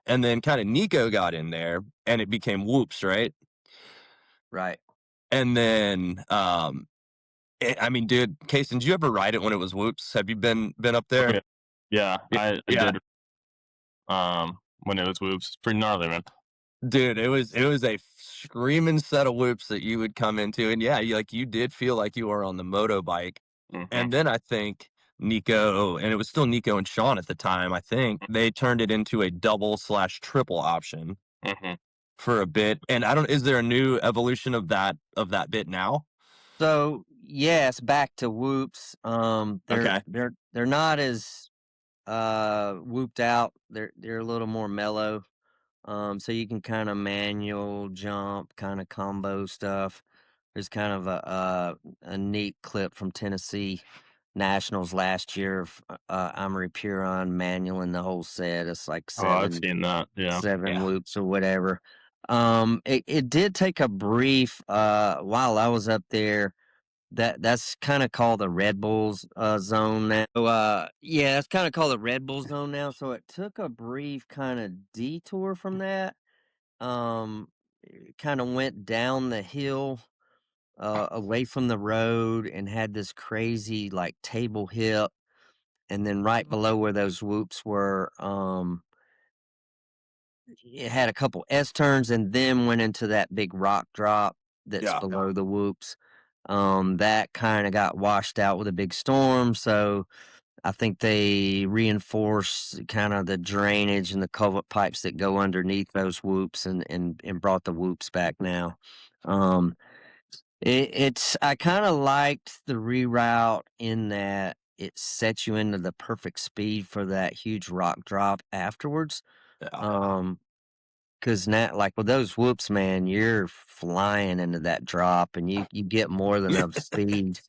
And then kind of Nico got in there and it became whoops, right? Right. And then I mean, dude, Cason, did you ever ride it when it was whoops? Have you been up there? Okay. Yeah, I Yeah. did. When it was whoops, it's pretty gnarly, man. Dude, it was a screaming set of whoops that you would come into, and yeah, you did feel like you were on the moto bike. Mm-hmm. And then I think Nico, and it was still Nico and Shaun at the time, I think they turned it into a double/triple option Mm-hmm. for a bit. And I don't, is there a new evolution of that bit now? So yes, back to whoops. They're Okay. they're not as whooped out. They're a little more mellow. So you can kind of manual jump, kind of combo stuff. There's kind of a neat clip from Tennessee Nationals last year of Amory Puron manualing the whole set. It's like Oh, I've seen that. Yeah. seven Yeah. whoops or whatever. It did take a brief while I was up there. That's kind of called the Red Bulls zone now. So, yeah, that's kind of called the Red Bull zone now. So it took a brief kind of detour from that. Kind of went down the hill away from the road and had this crazy like table hip, and then right below where those whoops were, it had a couple S turns and then went into that big rock drop that's Yeah. below the whoops. That kind of got washed out with a big storm, so I think they reinforced kind of the drainage and the culvert pipes that go underneath those whoops, and brought the whoops back now. Um, it's I kind of liked the reroute in that it sets you into the perfect speed for that huge rock drop afterwards. Because now, like with those whoops, man, you're flying into that drop, and you get more than enough speed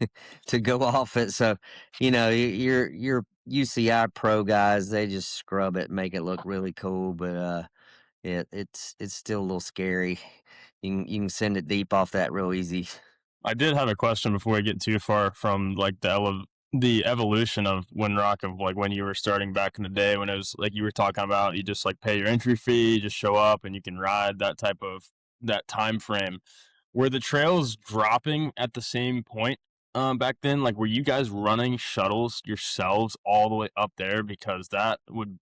to go off it. So, your UCI pro guys, they just scrub it, make it look really cool, but it's still a little scary. You can send it deep off that real easy. I did have a question before we get too far from like the evolution of Windrock, of like when you were starting back in the day, when it was like you were talking about, you just like pay your entry fee, you just show up and you can ride, that time frame. Were the trails dropping at the same point back then? Like, were you guys running shuttles yourselves all the way up there? Because that would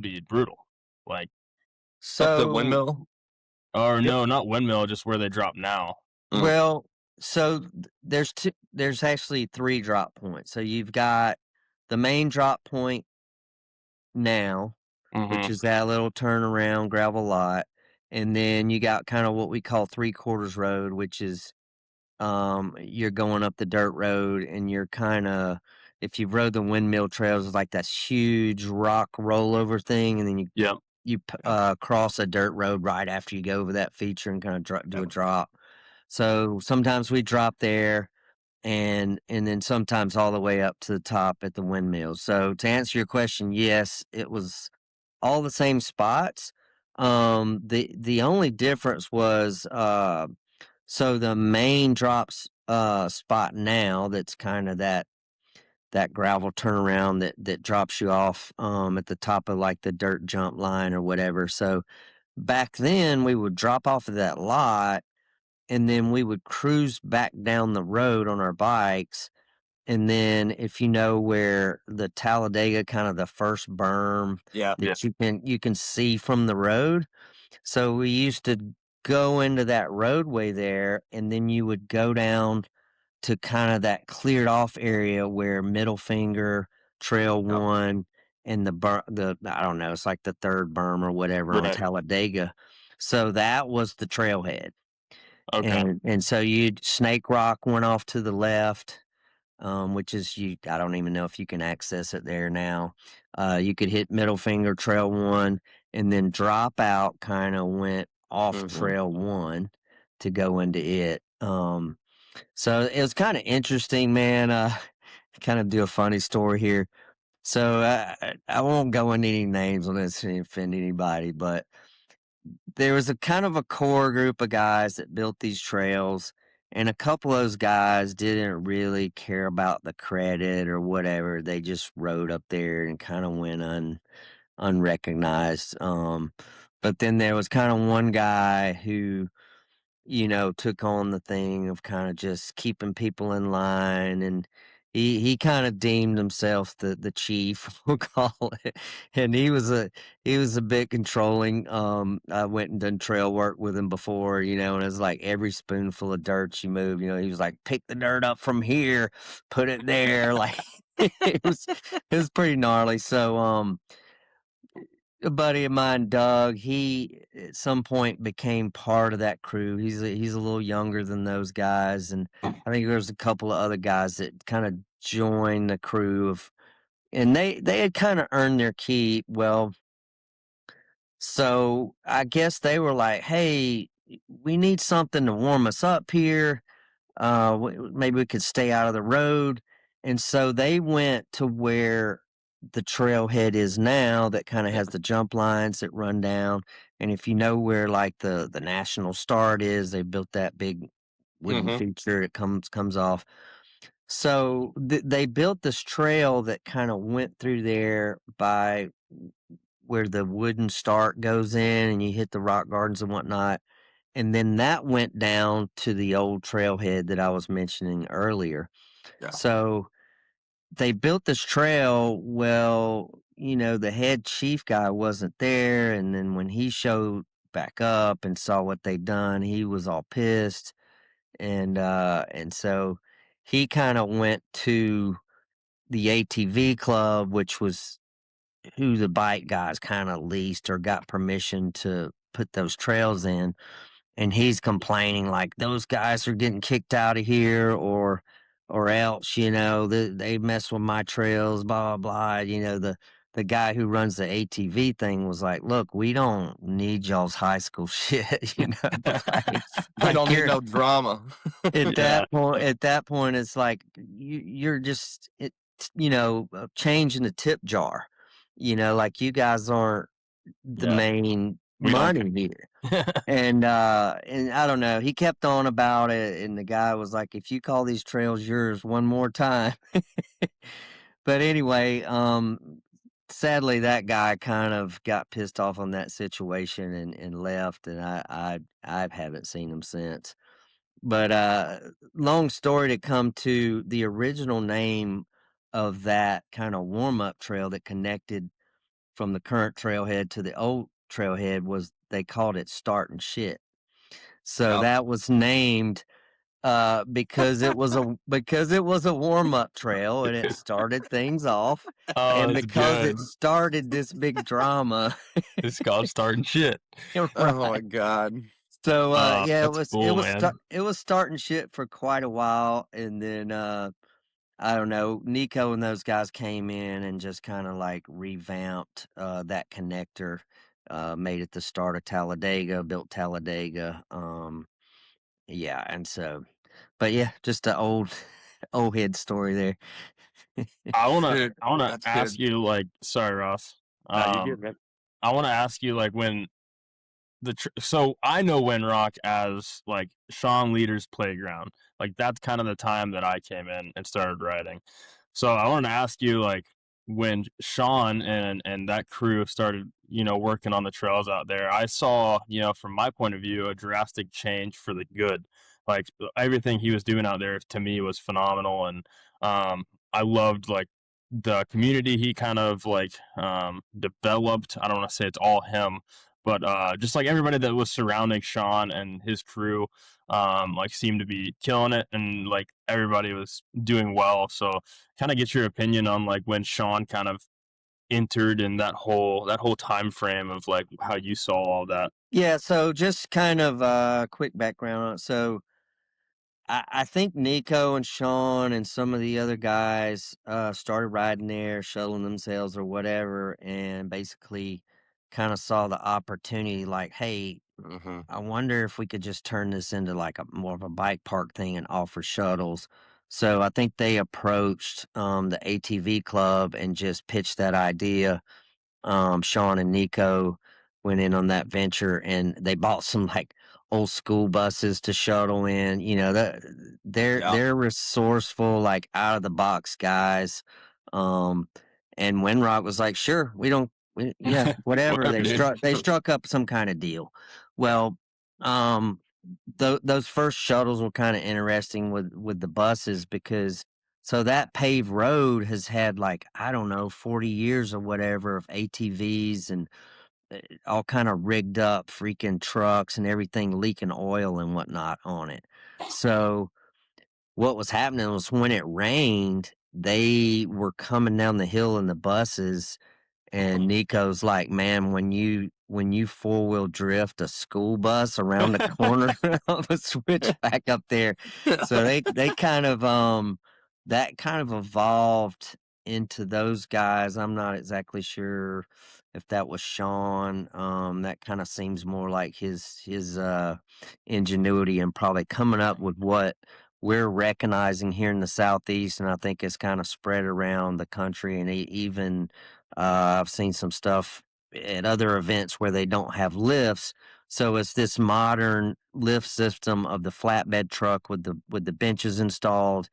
be brutal. Like, Up the So, windmill. or Yep. no, not windmill, just where they drop now. well, there's actually 3 drop points. So you've got the main drop point now, which is that little turnaround gravel lot, and then you got kind of what we call 3/4 road, which is you're going up the dirt road, and you're kind of, if you've rode the windmill trails, it's like that huge rock rollover thing, and then Yep. you cross a dirt road right after you go over that feature and kind of do a drop. So sometimes we drop there, and then sometimes all the way up to the top at the windmills. So to answer your question, yes, it was all the same spots. The only difference was so the main drops spot now, that's kind of that gravel turnaround that drops you off at the top of like the dirt jump line or whatever. So back then we would drop off of that lot, and then we would cruise back down the road on our bikes. And then if you know where the Talladega, kind of the first berm Yeah. that you can see from the road. So we used to go into that roadway there, and then you would go down to kind of that cleared off area where Middle Finger, Trail 1, and the I don't know, it's like the third berm or whatever on Right. Talladega. So that was the trailhead. Okay. And so you'd Snake Rock went off to the left, which is I don't even know if you can access it there now. You could hit Middle Finger Trail 1, and then drop out, kind of went off Trail 1 to go into it. So it was kind of interesting, man. Kind of do a funny story here. So I won't go into any names on this to offend anybody, but there was a kind of a core group of guys that built these trails, and a couple of those guys didn't really care about the credit or whatever. They just rode up there and kind of went unrecognized. But then there was kind of one guy who, took on the thing of kind of just keeping people in line, and he kind of deemed himself the chief, we'll call it. And he was a bit controlling. I went and done trail work with him before, and it's like every spoonful of dirt you move, he was like, pick the dirt up from here, put it there. Like it was pretty gnarly. So a buddy of mine, Doug, he at some point became part of that crew. He's a little younger than those guys, and I think there's a couple of other guys that kind of joined the crew and they had kind of earned their keep. Well, so I guess they were like, "Hey, we need something to warm us up here. Maybe we could stay out of the road." And so they went to where the trailhead is now, that kind of has the jump lines that run down. And if you know where like the National Start is, they built that big wooden feature that comes off. So they built this trail that kind of went through there by where the wooden start goes in, and you hit the rock gardens and whatnot. And then that went down to the old trailhead that I was mentioning earlier. Yeah. So they built this trail. Well, the head chief guy wasn't there. And then when he showed back up and saw what they'd done, he was all pissed. And so he kind of went to the ATV club, which was who the bike guys kind of leased or got permission to put those trails in. And he's complaining like those guys are getting kicked out of here, or else, they mess with my trails, blah blah blah. The the guy who runs the ATV thing was like, "Look, we don't need y'all's high school shit, you know. We like don't need you're no drama. at Yeah. that point. At that point, it's like you're just changing the tip jar. You know, like you guys aren't the Yeah. main We don't money here." And I don't know. He kept on about it, and the guy was like, "If you call these trails yours one more time." But anyway, sadly, that guy kind of got pissed off on that situation and left, and I haven't seen him since. But long story to come to, the original name of that kind of warm up trail that connected from the current trailhead to the old trailhead was, they called it Starting Shit. So Yep. that was named because it was a warm up trail, and it started things off, Oh, and that's because good. it started this big drama. It's called starting shit. Oh my Right. god. So yeah, That's cool, man. it was starting shit for quite a while, and then I don't know, Nico and those guys came in and just kind of like revamped that connector, made it the start of Talladega, built Talladega. Yeah, and so, but yeah, just an old head story there. I wanna Dude, I wanna that's ask good. you, like, sorry, Ross. No, you're good, man. I wanna ask you, like, when so I know Windrock as like Shaun Leader's playground. Like that's kind of the time that I came in and started riding. So I wanted to ask you, like, when Shaun and that crew started, working on the trails out there, I saw, from my point of view, a drastic change for the good. Like everything he was doing out there to me was phenomenal, and I loved like the community he kind of like developed. I don't want to say it's all him, but just like everybody that was surrounding Shaun and his crew, like seemed to be killing it, and like everybody was doing well. So, kind of get your opinion on like when Shaun kind of entered in that whole time frame of like how you saw all that. Yeah, so just kind of quick background on it. So I think Nico and Shaun and some of the other guys started riding there, shuttling themselves or whatever, and basically kind of saw the opportunity like, hey, Mm-hmm. I wonder if we could just turn this into like a more of a bike park thing and offer shuttles. So I think they approached the ATV club and just pitched that idea. Shaun and Nico went in on that venture, and they bought some like old school buses to shuttle in. You know, Yeah. they're resourceful, like out of the box guys. Um, and Windrock was like, "Sure, yeah, whatever." Whatever, dude. They struck up some kind of deal. Well, um, those first shuttles were kind of interesting with the buses, because so that paved road has had like, I don't know, 40 years or whatever of ATVs and all kind of rigged up freaking trucks and everything leaking oil and whatnot on it. So what was happening was when it rained, they were coming down the hill in the buses, and Nico's like, "Man, when you four-wheel drift a school bus around the corner of a switchback up there." So they kind of that kind of evolved into those guys. I'm not exactly sure if that was Shaun. That kind of seems more like his ingenuity and probably coming up with what we're recognizing here in the Southeast, and I think it's kind of spread around the country, and even I've seen some stuff at other events where they don't have lifts. So it's this modern lift system of the flatbed truck with the benches installed,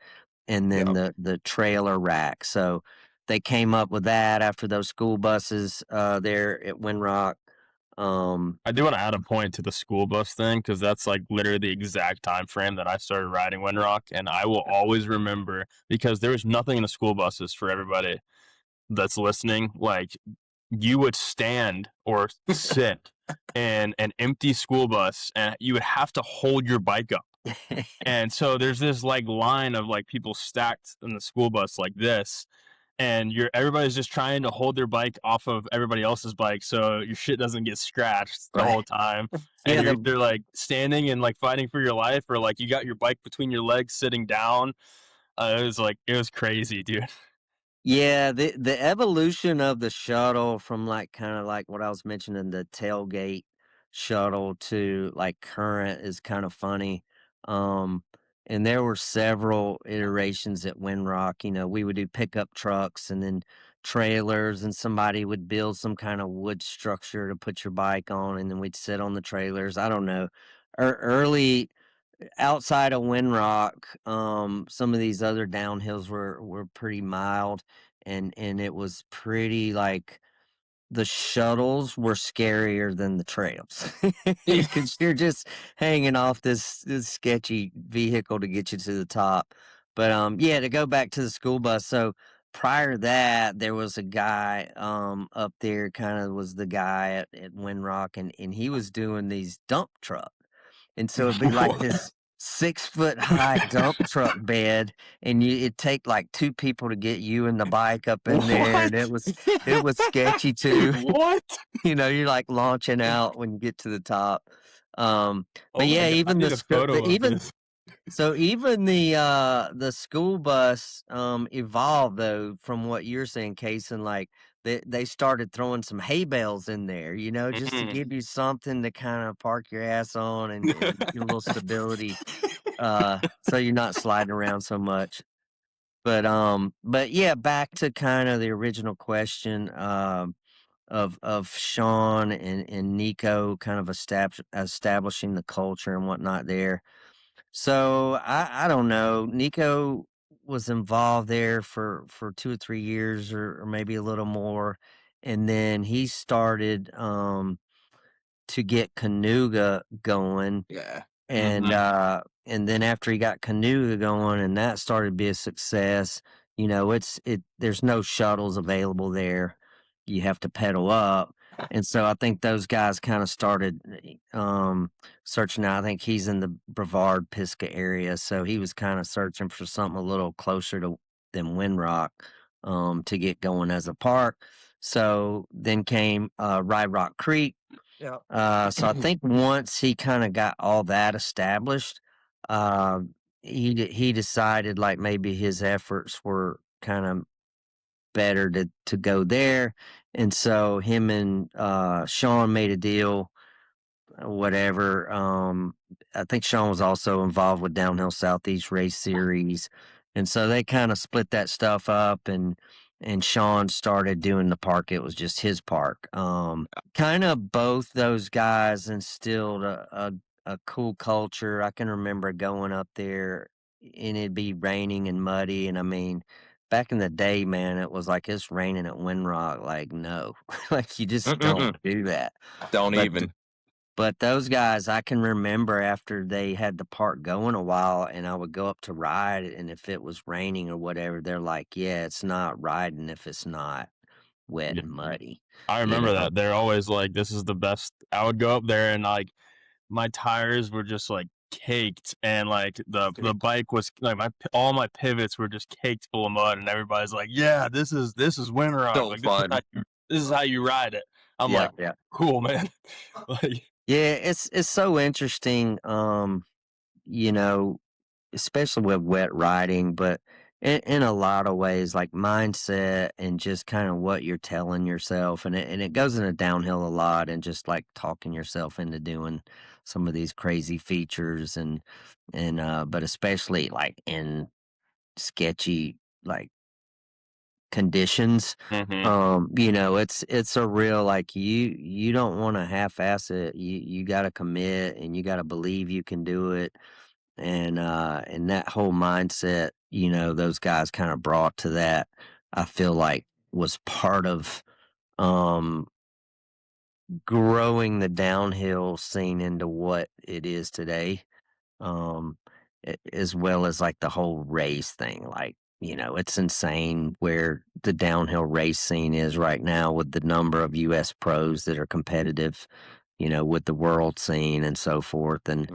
and then Yep. the trailer rack. So they came up with that after those school buses there at Windrock. I do want to add a point to the school bus thing because that's like literally the exact time frame that I started riding Windrock, and I will always remember because there was nothing in the school buses for everybody that's listening. Like you would stand or sit in an empty school bus, and you would have to hold your bike up. And so there's this like line of like people stacked in the school bus like this, and everybody's just trying to hold their bike off of everybody else's bike so your shit doesn't get scratched the Right. whole time. Yeah, And you're they're like standing and like fighting for your life, or like you got your bike between your legs sitting down. It was crazy, dude. Yeah, the evolution of the shuttle from like kind of like what I was mentioning, the tailgate shuttle to like current is kind of funny. Um, and there were several iterations at Windrock. You know, we would do pickup trucks and then trailers, and somebody would build some kind of wood structure to put your bike on, and then we'd sit on the trailers. I don't know. Early outside of Windrock, some of these other downhills were pretty mild, and it was pretty like the shuttles were scarier than the trails because you're just hanging off this sketchy vehicle to get you to the top. But yeah, to go back to the school bus. So prior to that, there was a guy up there, kind of was the guy at Windrock, and he was doing these dump trucks. And so it'd be like this 6-foot high dump truck bed, and it'd take like 2 people to get you and the bike up in there, and it was sketchy too. What? You know, you're like launching out when you get to the top. Oh But my yeah, God, I even need a photo of this. even the school bus evolved though from what you're saying, Cason. Like they started throwing some hay bales in there, you know, just to give you something to kind of park your ass on and get a little stability, so you're not sliding around so much. But yeah, back to kind of the original question of Shaun and Nico kind of establishing the culture and whatnot there. So I don't know. Nico was involved there for 2 or 3 years, or maybe a little more, and then he started to get Canuga going. Yeah. And then after he got Canuga going and that started to be a success, you know, there's no shuttles available there. You have to pedal up. And so I think those guys kind of started searching out. I think he's in the Brevard Pisgah area, so he was kind of searching for something a little closer to than Windrock to get going as a park. So then came Ride Rock Creek. So I think once he kind of got all that established, uh, he decided like maybe his efforts were kind of better to go there, and so him and Shaun made a deal. Whatever. I think Shaun was also involved with Downhill Southeast Race Series, and so they kind of split that stuff up, and Shaun started doing the park. It was just his park. Kind of both those guys instilled a cool culture. I can remember going up there and it'd be raining and muddy, and I mean, back in the day, man, it was like it's raining at Windrock. Like no, like you just don't do that. Don't But even. but those guys, I can remember after they had the park going a while, and I would go up to ride, and if it was raining or whatever, they're like, "Yeah, it's not riding if it's not wet Yeah. and muddy." I You remember know? that. They're always like, "This is the best." I would go up there and like my tires were just like caked, and like the bike was like all my pivots were just caked full of mud, and everybody's like, "Yeah, this is Windrock. So Like fun. this is how you ride it." I'm Yeah, like, yeah, "Cool, man." Like, yeah. It's so interesting. You know, especially with wet riding, but in a lot of ways, like mindset and just kind of what you're telling yourself, and it goes into downhill a lot, and just like talking yourself into doing some of these crazy features, and but especially like in sketchy like conditions. mhm. You know, it's a real like you don't want to half-ass it. You got to commit, and you got to believe you can do it, and that whole mindset, you know, those guys kind of brought to that, I feel like was part of um growing the downhill scene into what it is today. um as well as like the whole race thing, like, you know, it's insane where the downhill race scene is right now with the number of US pros that are competitive, you know, with the world scene and so forth. And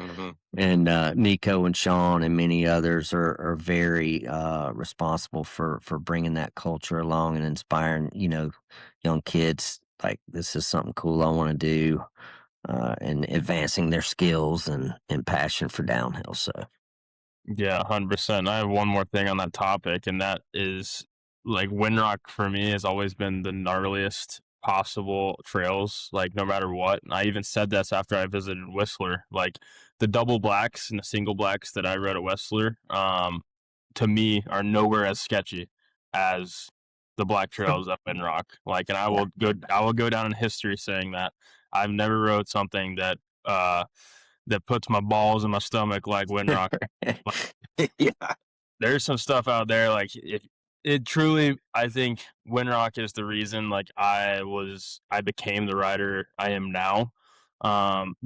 Nico and Shaun and many others are very responsible for bringing that culture along and inspiring, you know, young kids like this is something cool I want to do, and advancing their skills and passion for downhill. So Yeah, 100%. I have one more thing on that topic, and that is like Windrock for me has always been the gnarliest possible trails, like no matter what. And I even said this after I visited Whistler. Like the double blacks and the single blacks that I rode at Whistler, to me are nowhere as sketchy as the black trails up Windrock. Like, and I will go down in history saying that I've never rode something that that puts my balls in my stomach like Windrock. Yeah. There's some stuff out there like it truly, I think Windrock is the reason like I became the rider I am now.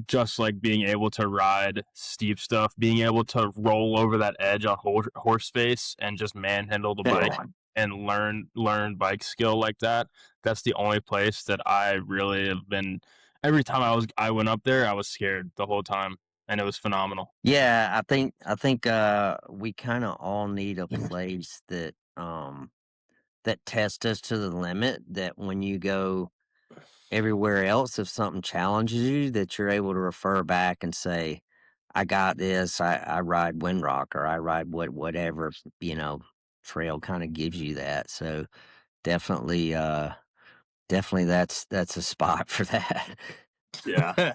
Just like being able to ride steep stuff, being able to roll over that edge on horse face and just manhandle the bike and learn bike skill like that. That's the only place that I really have been. Every time I went up there, I was scared the whole time, and it was phenomenal. Yeah, I think we kind of all need a place that that tests us to the limit, that when you go everywhere else, if something challenges you, that you're able to refer back and say, I got this. I ride Windrock, or I ride whatever, trail kind of gives you that. So definitely definitely that's a spot for that. Yeah.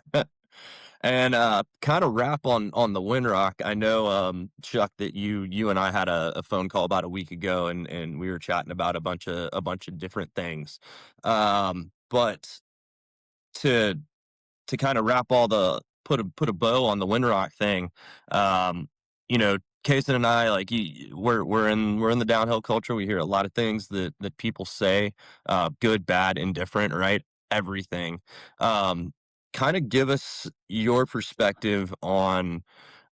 And kind of wrap on the Windrock. I know, Chuck, that you and I had a phone call about a week ago, and we were chatting about a bunch of different things. But to kind of wrap all the put a bow on the Windrock thing, um, you know, Kason and I, like, we're in the downhill culture. We hear a lot of things that people say, good, bad, indifferent, right? Everything. Um, Kind of give us your perspective on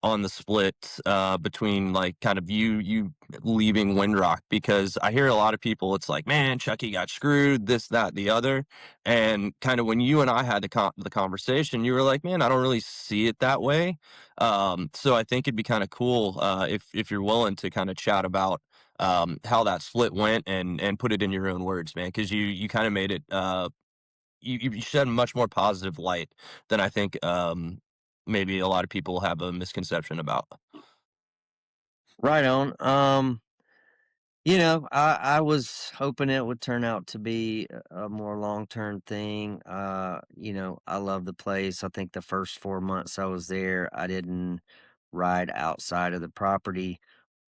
the split, between, like, kind of you leaving Windrock, because I hear a lot of people, it's like, man, Chucky got screwed, this, that, the other. And kind of when you and I had the conversation, you were like, man, I don't really see it that way. So I think it'd be kind of cool, if you're willing to kind of chat about how that split went, and put it in your own words, man, because you kind of made it, you shed a much more positive light than I think, maybe a lot of people have a misconception about. Right on. I was hoping it would turn out to be a more long-term thing. I love the place. I think the first 4 months I was there, I didn't ride outside of the property.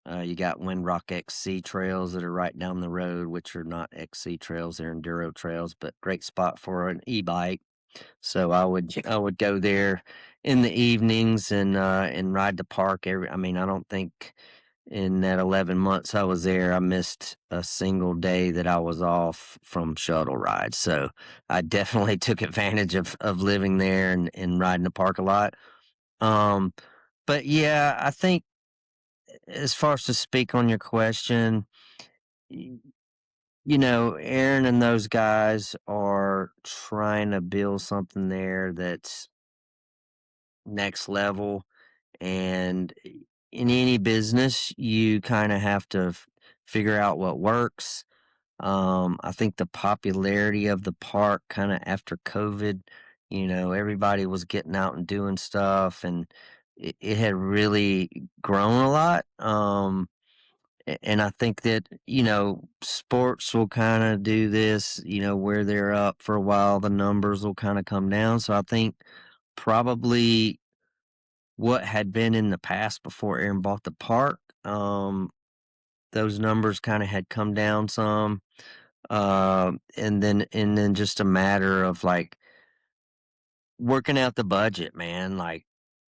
You got Windrock XC trails that are right down the road, which are not XC trails, they're enduro trails, but great spot for an e-bike. So I would go there in the evenings and ride the park every. I mean, I don't think in that 11 months I was there, I missed a single day that I was off from shuttle rides. So I definitely took advantage of living there and riding the park a lot. Um, but yeah, I think as far as to speak on your question, y- Aaron and those guys are trying to build something there that's next level. And in any business, you kind of have to figure out what works. I think the popularity of the park kind of after COVID, everybody was getting out and doing stuff, and it had really grown a lot. And I think that, sports will kind of do this, where they're up for a while, the numbers will kind of come down. So I think probably what had been in the past before Aaron bought the park, those numbers kind of had come down some. And then just a matter of like working out the budget, man. Like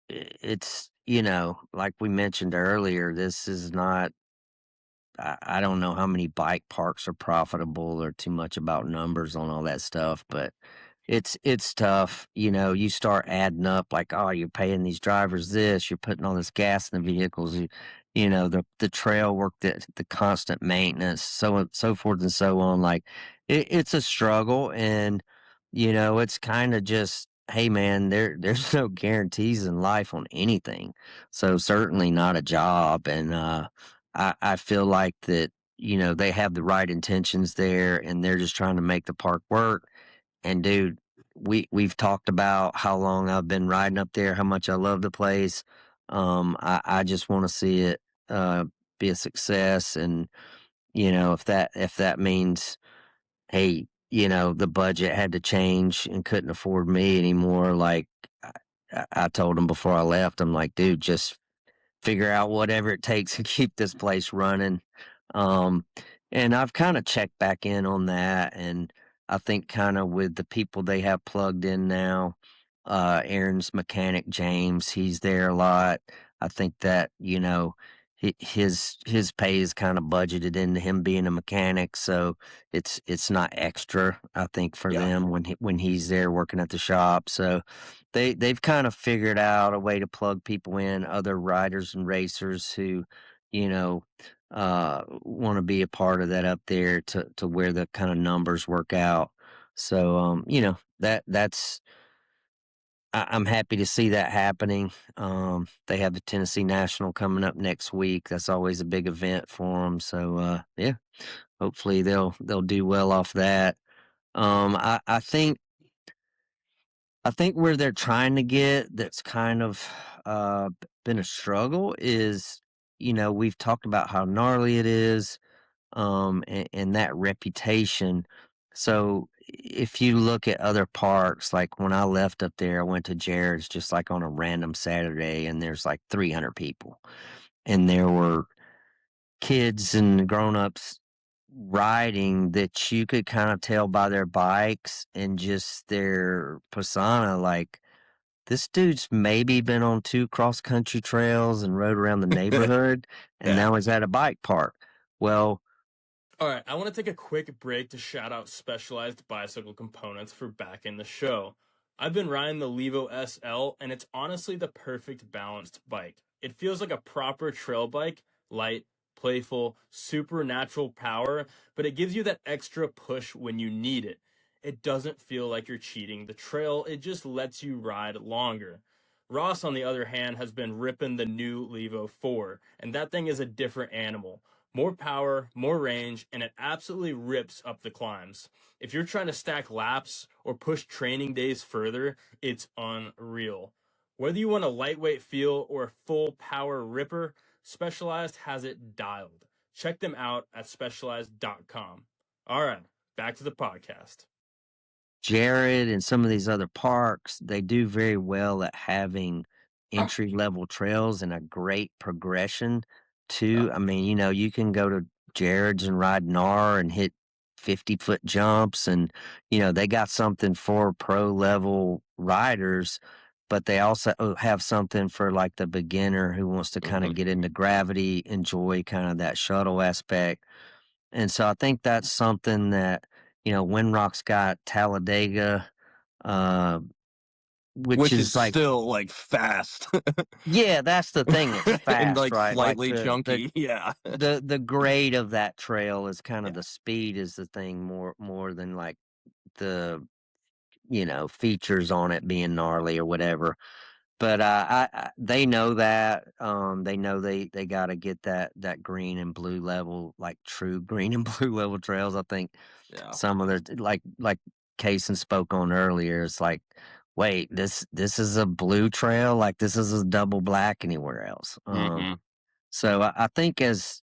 it's, like we mentioned earlier, this is not, I don't know how many bike parks are profitable or too much about numbers on all that stuff, but it's tough. You start adding up like, oh, you're paying these drivers this, you're putting all this gas in the vehicles, the trail work, the constant maintenance, so forth and so on. Like it's a struggle, and it's kind of just, hey man, there's no guarantees in life on anything. So certainly not a job. And I feel like that, they have the right intentions there, and they're just trying to make the park work. And dude, we've talked about how long I've been riding up there, how much I love the place. I just want to see it uh, be a success, and if that means, hey, the budget had to change and couldn't afford me anymore. Like I told him before I left, I'm like, dude, just figure out whatever it takes to keep this place running. Um, and I've kind of checked back in on that. And I think kind of with the people they have plugged in now, Aaron's mechanic, James, he's there a lot. I think that, his pay is kind of budgeted into him being a mechanic. So it's not extra, I think, for them when he's there working at the shop. So they've kind of figured out a way to plug people in, other riders and racers who, want to be a part of that up there to where the kind of numbers work out. So, I'm happy to see that happening. They have the Tennessee National coming up next week. That's always a big event for them. So, yeah, hopefully they'll do well off that. I think where they're trying to get that's kind of been a struggle is, we've talked about how gnarly it is, and that reputation. So if you look at other parks, like when I left up there, I went to Jared's just like on a random Saturday, and there's like 300 people, and there were kids and grown-ups riding that you could kind of tell by their bikes and just their persona, like, this dude's maybe been on 2 cross-country trails and rode around the neighborhood, and Yeah. now he's at a bike park. Well, All right, I want to take a quick break to shout out Specialized Bicycle Components for backing the show. I've been riding the Levo SL, and it's honestly the perfect balanced bike. It feels like a proper trail bike, light, playful, supernatural power, but it gives you that extra push when you need it. It doesn't feel like you're cheating the trail, it just lets you ride longer. Ross, on the other hand, has been ripping the new Levo 4, and that thing is a different animal. More power, more range, and it absolutely rips up the climbs. If you're trying to stack laps or push training days further, it's unreal. Whether you want a lightweight feel or a full power ripper, Specialized has it dialed. Check them out at specialized.com. All right, back to the podcast. Jared and some of these other parks, they do very well at having entry level trails and a great progression too. I mean, you can go to Jared's and ride NAR and hit 50-foot jumps, and they got something for pro level riders, but they also have something for like the beginner who wants to kind of get into gravity, enjoy kind of that shuttle aspect. And so I think that's something that, Windrock's got Talladega, uh, which Which is is like, still like fast yeah, that's the thing. It's and fast, like right? Like slightly chunky. Yeah. the grade of that trail is kind of the speed is the thing more than like the, features on it being gnarly or whatever. But they know that. They know they got to get that green and blue level, like true green and blue level trails. I think Yeah. some of the like Cason spoke on earlier. It's like, wait, this is a blue trail. Like this is a double black anywhere else. So I think as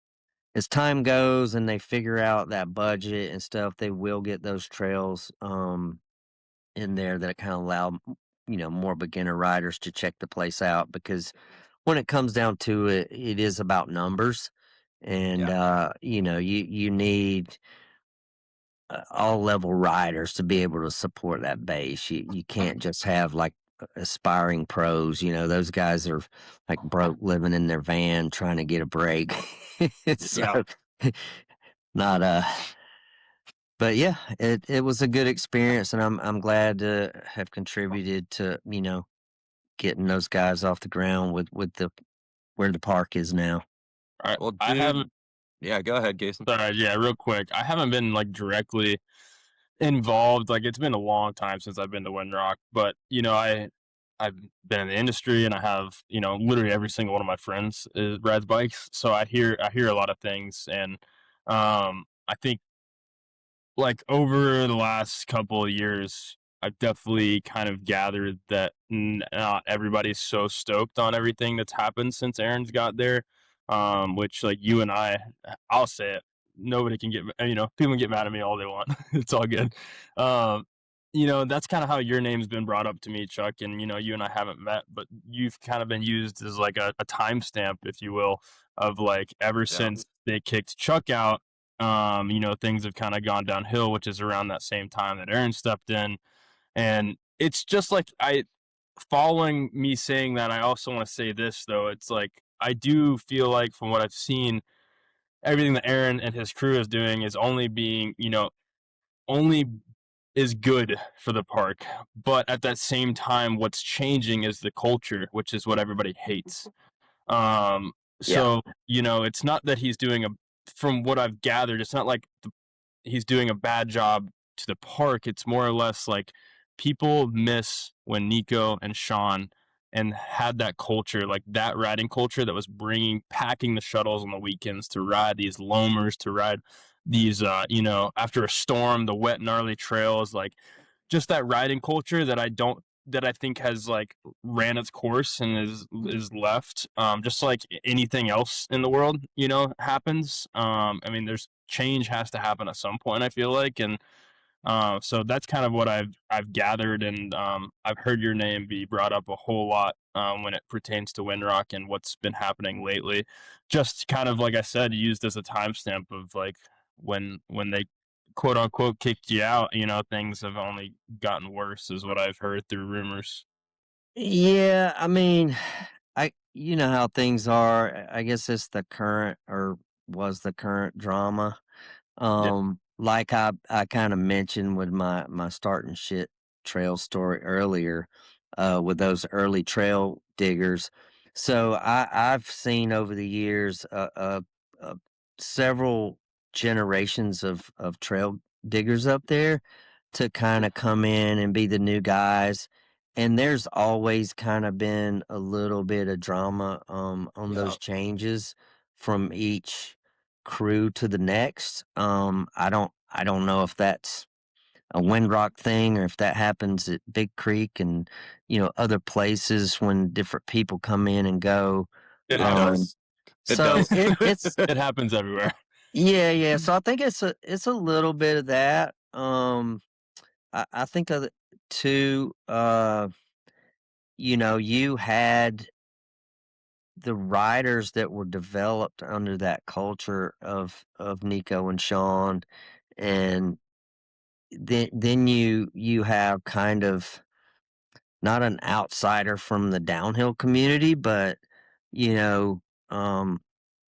time goes and they figure out that budget and stuff, they will get those trails in there that kind of allow more beginner riders to check the place out, because when it comes down to it, it is about numbers, and you need all level riders to be able to support that base. You can't just have like aspiring pros. Those guys are like broke, living in their van trying to get a break. So not but yeah, it was a good experience, and I'm glad to have contributed to getting those guys off the ground with the where the park is now. All right. Well, dude. I haven't. Yeah, go ahead, Jason. Sorry, yeah, real quick. I haven't been like directly involved. Like it's been a long time since I've been to Windrock, but I've been in the industry, and I have literally every single one of my friends rides bikes, so I hear a lot of things, and I think like over the last couple of years, I've definitely kind of gathered that not everybody's so stoked on everything that's happened since Aaron's got there. Which like you and I'll say it, nobody can get, people can get mad at me all they want. It's all good. That's kind of how your name's been brought up to me, Chuck. And, you and I haven't met, but you've kind of been used as like a timestamp, if you will, of like ever since they kicked Chuck out, things have kind of gone downhill, which is around that same time that Aaron stepped in. And it's just like following me saying that, I also want to say this, though. It's like, I do feel like from what I've seen, everything that Aaron and his crew is doing is only being, only is good for the park. But at that same time, what's changing is the culture, which is what everybody hates. So, it's not that he's doing from what I've gathered, it's not like he's doing a bad job to the park. It's more or less like people miss when Nico and Shaun and had that culture, like that riding culture that was packing the shuttles on the weekends to ride these loamers, to ride these, after a storm, the wet, gnarly trails, like just that riding culture that I think has like ran its course and is left. Just like anything else in the world, happens. There's change has to happen at some point, I feel like. And so that's kind of what I've gathered, and I've heard your name be brought up a whole lot when it pertains to Windrock and what's been happening lately. Just kind of like I said, used as a timestamp of like when they quote unquote kicked you out. Things have only gotten worse, is what I've heard through rumors. Yeah, you know how things are. I guess it's the current, or was the current drama. Yeah, Like I kind of mentioned with my starting shit trail story earlier, with those early trail diggers. So I've seen over the years, several generations of trail diggers up there to kind of come in and be the new guys. And there's always kind of been a little bit of drama on those changes from each crew to the next. I don't know if that's a Windrock thing or if that happens at Big Creek and other places when different people come in and go. it does. It So does. it's it happens everywhere. yeah. So I think it's a little bit of that. I think of it too. You had the riders that were developed under that culture of Nico and Shaun, and then you have kind of not an outsider from the downhill community, but you know, um,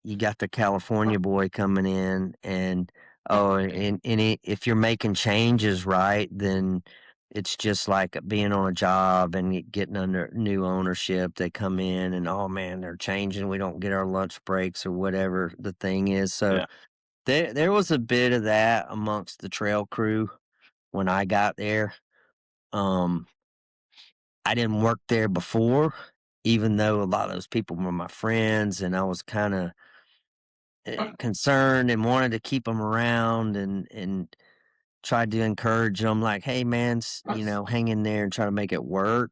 you got the California boy coming in, and if you're making changes right, then it's just like being on a job and getting under new ownership. They come in and, oh man, they're changing. We don't get our lunch breaks or whatever the thing is. So Yeah. there was a bit of that amongst the trail crew when I got there. Um, I didn't work there before, even though a lot of those people were my friends, and I was kind of concerned and wanted to keep them around and tried to encourage them, like, "Hey, man, hang in there and try to make it work."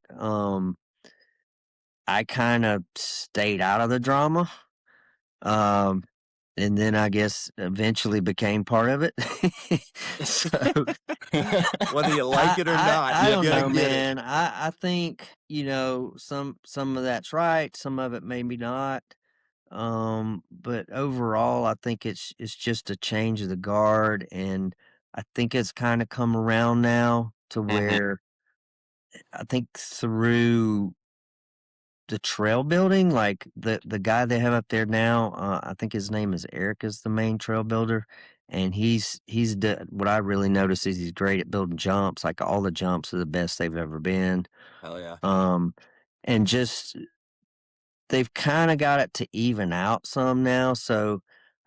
I kind of stayed out of the drama, um, and then I guess eventually became part of it. So Whether you like it or not, I you don't gotta know, get it. man. I think some of that's right, some of it maybe not. But overall, I think it's just a change of the guard, and I think it's kind of come around now to where I think through the trail building, like the guy they have up there now, I think his name is Eric, is the main trail builder, and what I really notice is he's great at building jumps. Like all the jumps are the best they've ever been. Hell yeah. And just they've kind of got it to even out some now, so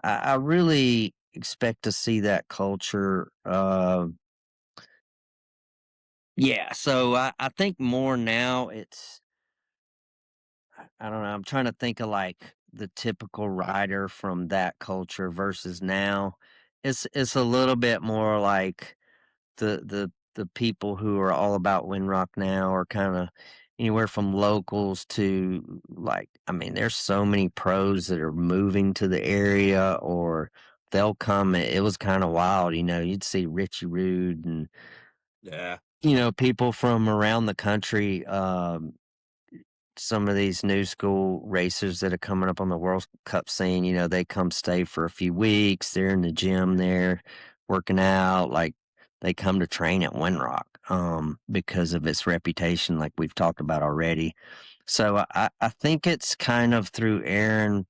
I really expect to see that culture. Yeah, so I think more now it's I don't know. I'm trying to think of like the typical rider from that culture versus now. It's a little bit more like the people who are all about Windrock now are kind of anywhere from locals to, like, I mean, there's so many pros that are moving to the area or they'll come. It was kind of wild, you'd see Richie Rude and, Yeah. people from around the country, some of these new school racers that are coming up on the World Cup scene, they come stay for a few weeks. They're in the gym there working out. Like, they come to train at Windrock because of its reputation, like we've talked about already. So I think it's kind of through Aaron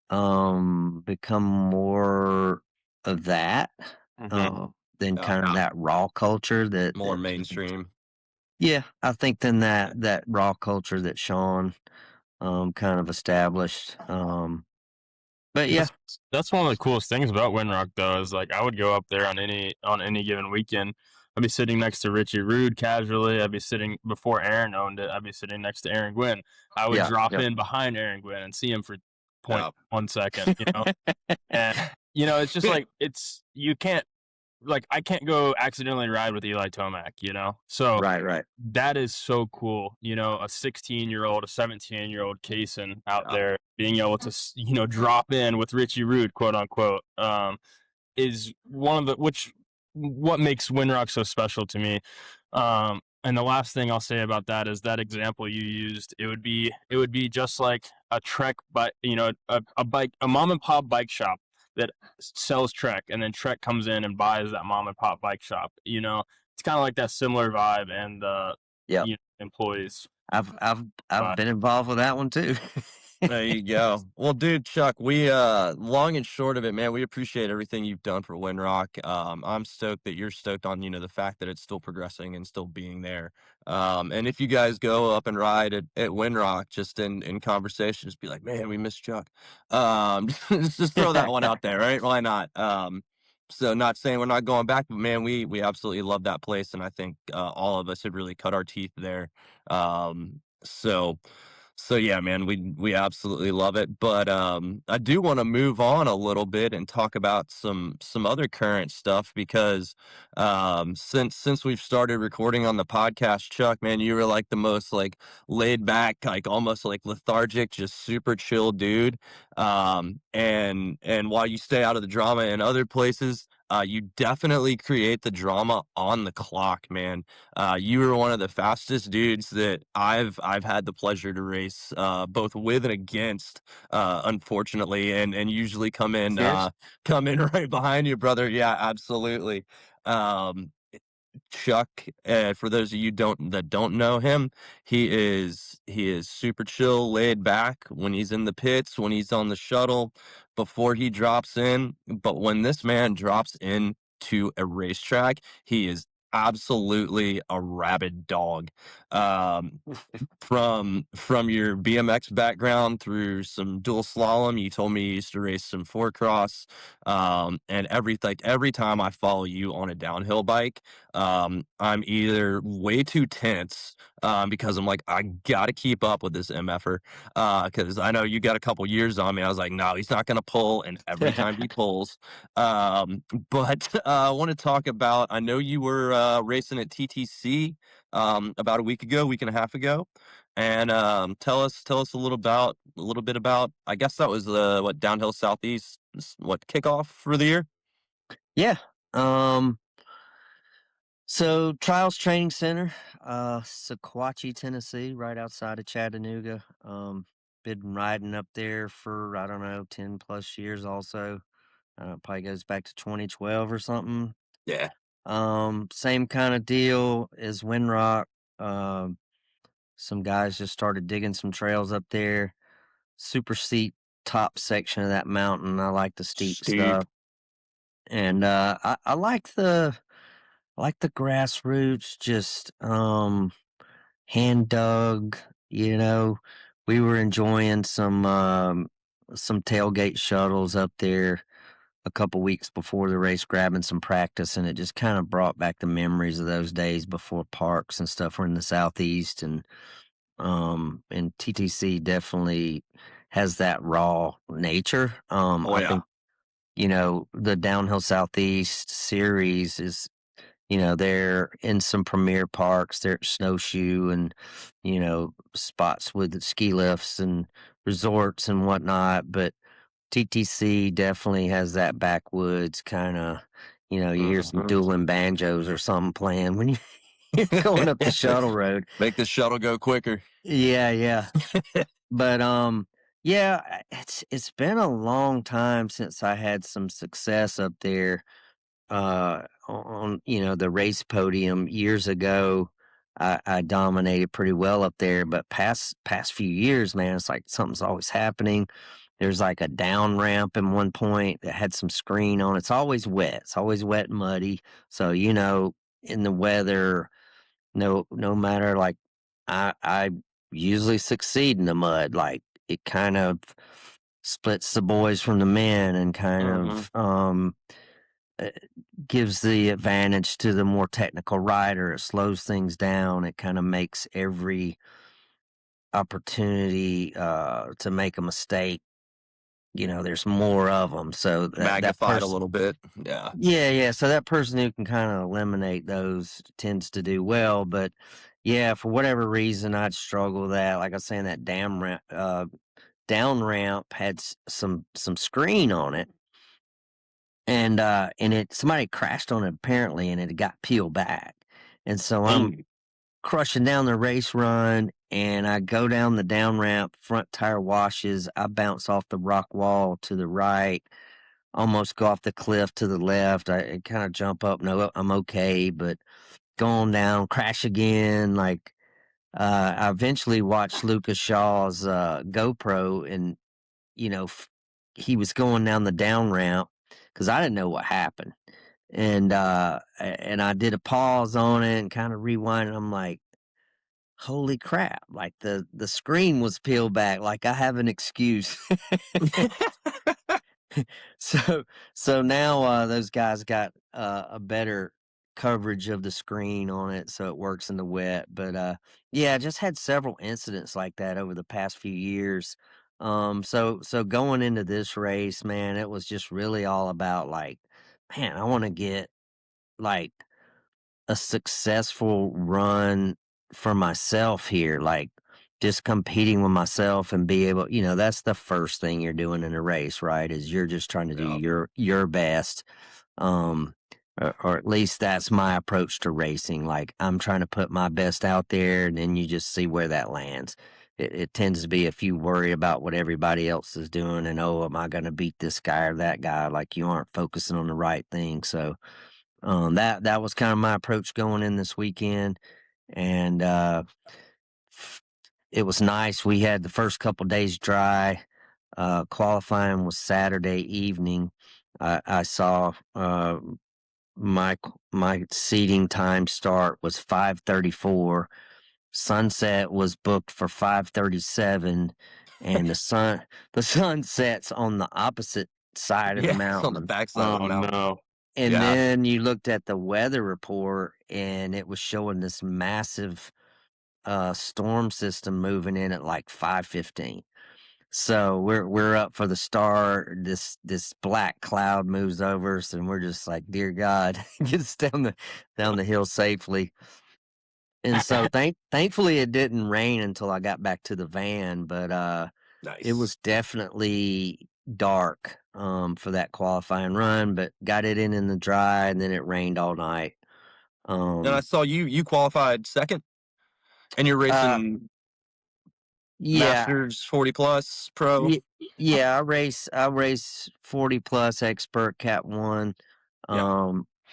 become more of that than kind of that raw culture More that mainstream. yeah, I think than that raw culture that Shaun kind of established. But yeah, That's one of the coolest things about Windrock, though, is like I would go up there on any given weekend. I'd be sitting next to Richie Rude casually. I'd be sitting before Aaron owned it. I'd be sitting next to Aaron Gwynn. I would yeah, drop yeah. in behind Aaron Gwynn and see him for point Yep. 1 second, and it's just like you can't like I can't go accidentally ride with Eli Tomac, So Right. that is so cool, a 16-year-old, a 17-year-old Cason out there being able to, drop in with Richie Rude, quote unquote, is one of what makes Windrock so special to me. And the last thing I'll say about that is that example you used. It would be just like a Trek, but a mom and pop bike shop that sells Trek, and then Trek comes in and buys that mom and pop bike shop. It's kind of like that similar vibe, and Yep. employees. I've been involved with that one too. There you go. Well, dude, Chuck, we long and short of it, man, we appreciate everything you've done for Windrock. I'm stoked that you're stoked on, the fact that it's still progressing and still being there. And if you guys go up and ride at Windrock, just in conversation, just be like, man, we miss Chuck. Just throw that one out there, right? Why not? So not saying we're not going back, but man, we absolutely love that place, and I think all of us had really cut our teeth there. So yeah, man, we absolutely love it. But I do want to move on a little bit and talk about some other current stuff because since we've started recording on the podcast, Chuck, man, you were like the most like laid back, like almost like lethargic, just super chill dude. And while you stay out of the drama in other places, you definitely create the drama on the clock, man. You were one of the fastest dudes that I've had the pleasure to race, both with and against, unfortunately, and usually Cheers. come in right behind you, brother. Yeah, absolutely. Um, Chuck, for those of you that don't know him, he is super chill, laid back when he's in the pits, when he's on the shuttle, before he drops in. But when this man drops in to a racetrack, he is absolutely a rabid dog. Um, from your BMX background through some dual slalom, you told me you used to race some four cross, and every time I follow you on a downhill bike, I'm either way too tense, because I'm like, I gotta keep up with this MFer, because I know you got a couple years on me. I was like, no, he's not gonna pull, and every time he pulls. But I want to talk about. I know you were racing at TTC about a week and a half ago, and tell us a little bit about. I guess that was what Downhill Southeast, what kickoff for the year. Yeah. So Trials Training Center, Sequatchie, Tennessee, right outside of Chattanooga. Been riding up there for, I don't know, 10 plus years also. Probably goes back to 2012 or something. Yeah. Same kind of deal as Windrock. Some guys just started digging some trails up there. Super steep top section of that mountain. I like the steep stuff. And I like the grassroots, just hand dug, you know. We were enjoying some tailgate shuttles up there a couple weeks before the race, grabbing some practice, and it just kind of brought back the memories of those days before parks and stuff were in the southeast. And TTC definitely has that raw nature. Oh I yeah. think, the Downhill Southeast series is, they're in some premier parks. They're at Snowshoe and, spots with ski lifts and resorts and whatnot. But TTC definitely has that backwoods kind of, you hear some dueling banjos or something playing when you're going up the shuttle road. Make the shuttle go quicker. Yeah. But yeah, it's been a long time since I had some success up there on the race podium. Years ago I dominated pretty well up there, but past few years, man, it's like something's always happening. There's like a down ramp in one point that had some screen on. It's always wet. It's always wet and muddy. So, in the weather, no matter, like, I usually succeed in the mud. Like, it kind of splits the boys from the men and kind of uh, gives the advantage to the more technical rider. It slows things down. It kind of makes every opportunity to make a mistake, there's more of them. So that Magnified a person, little bit. Yeah. yeah. So that person who can kind of eliminate those tends to do well. But yeah, for whatever reason, I'd struggle with that. Like I was saying, that down ramp had some screen on it, and somebody crashed on it apparently, and it got peeled back. And so I'm crushing down the race run, and I go down the down ramp, front tire washes, I bounce off the rock wall to the right, almost go off the cliff to the left. I kind of jump up, no, I'm okay, but going down, crash again. Like, I eventually watched Lucas Shaw's GoPro, and he was going down the down ramp because I didn't know what happened. And I did a pause on it and kind of rewind, and I'm like, holy crap, like the screen was peeled back, like I have an excuse. So now those guys got a better coverage of the screen on it, so it works in the wet. But yeah, I just had several incidents like that over the past few years. So going into this race, man, it was just really all about, like, man, I want to get like a successful run for myself here, like just competing with myself and be able, that's the first thing you're doing in a race, right? Is you're just trying to do your best. Or at least that's my approach to racing. Like, I'm trying to put my best out there, and then you just see where that lands. It tends to be, if you worry about what everybody else is doing and, oh, am I going to beat this guy or that guy? Like, you aren't focusing on the right thing. So, that was kind of my approach going in this weekend, and it was nice. We had the first couple days dry. Qualifying was Saturday evening. I saw my seating time start was 5:34. Sunset was booked for 5:37, and the sun sets on the opposite side of the mountain. On the backside of the mountain. No. And then you looked at the weather report, and it was showing this massive storm system moving in at like 5:15. So we're up for the start. This black cloud moves over us, and we're just like, dear God, get us down the hill safely. And so thankfully it didn't rain until I got back to the van, but Nice. it was definitely dark for that qualifying run, but got it in the dry, and then it rained all night. And I saw you qualified second, and you're racing Masters 40 plus pro. Yeah, I race 40 plus expert Cat 1.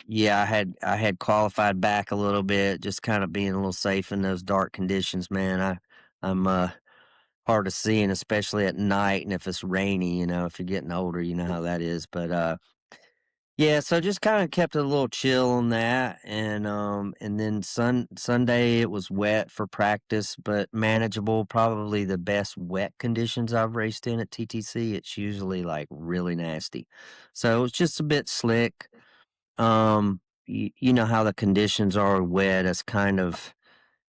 Yeah, I had qualified back a little bit, just kind of being a little safe in those dark conditions, man. I'm hard to see, and especially at night, and if it's rainy, if you're getting older, you know how that is. But yeah, so just kind of kept it a little chill on that, and then Sunday it was wet for practice, but manageable. Probably the best wet conditions I've raced in at TTC. It's usually like really nasty, so it was just a bit slick. You know how the conditions are wet. It's kind of,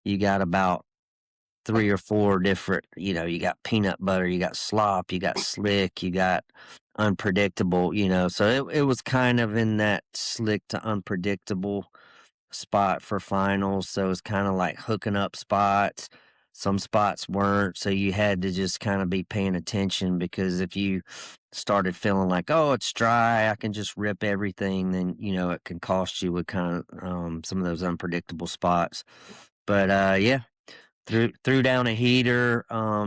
you got about 3 or 4 different. You got peanut butter, you got slop, you got slick, you got unpredictable, so it was kind of in that slick to unpredictable spot for finals. So it's kind of like hooking up spots. some spots weren't. So you had to just kind of be paying attention, because if you started feeling like, oh, it's dry, I can just rip everything, then, it can cost you with kind of some of those unpredictable spots. But yeah, threw down a heater,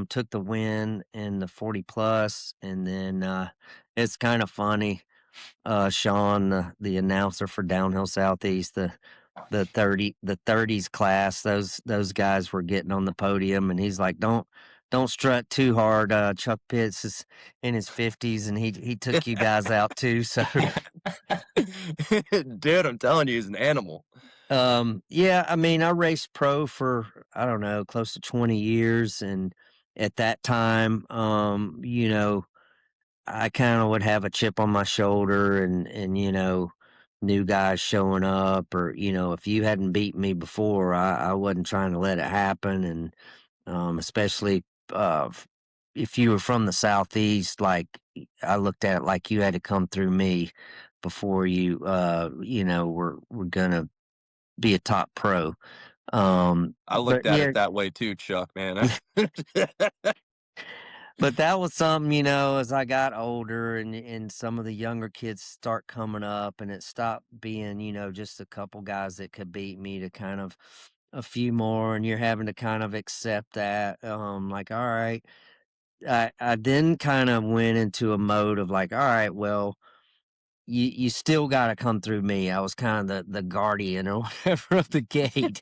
took the win in the 40 plus, and then it's kind of funny. Shaun, the announcer for Downhill Southeast, the 30s class, those guys were getting on the podium, and he's like, don't strut too hard. Chuck Pitts is in his 50s, and he took you guys out too. So Dude, I'm telling you, he's an animal. yeah, I mean, I raced pro for, I don't know, close to 20 years, and at that time, I kind of would have a chip on my shoulder, and new guys showing up, or if you hadn't beat me before, I wasn't trying to let it happen. And especially if you were from the Southeast, like, I looked at it like you had to come through me before you were gonna be a top pro. I But looked at yeah, it that way too, Chuck, man. but that was something, as I got older, and some of the younger kids start coming up, and it stopped being, just a couple guys that could beat me to kind of a few more, and you're having to kind of accept that. Like, all right. I then kind of went into a mode of like, all right, well, you still got to come through me. I was kind of the guardian or whatever of the gate.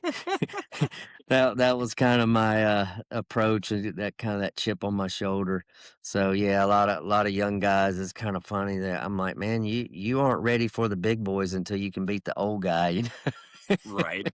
That was kind of my approach, that kind of that chip on my shoulder. So yeah, a lot of young guys. It's kind of funny that I'm like, man, you aren't ready for the big boys until you can beat the old guy. Right.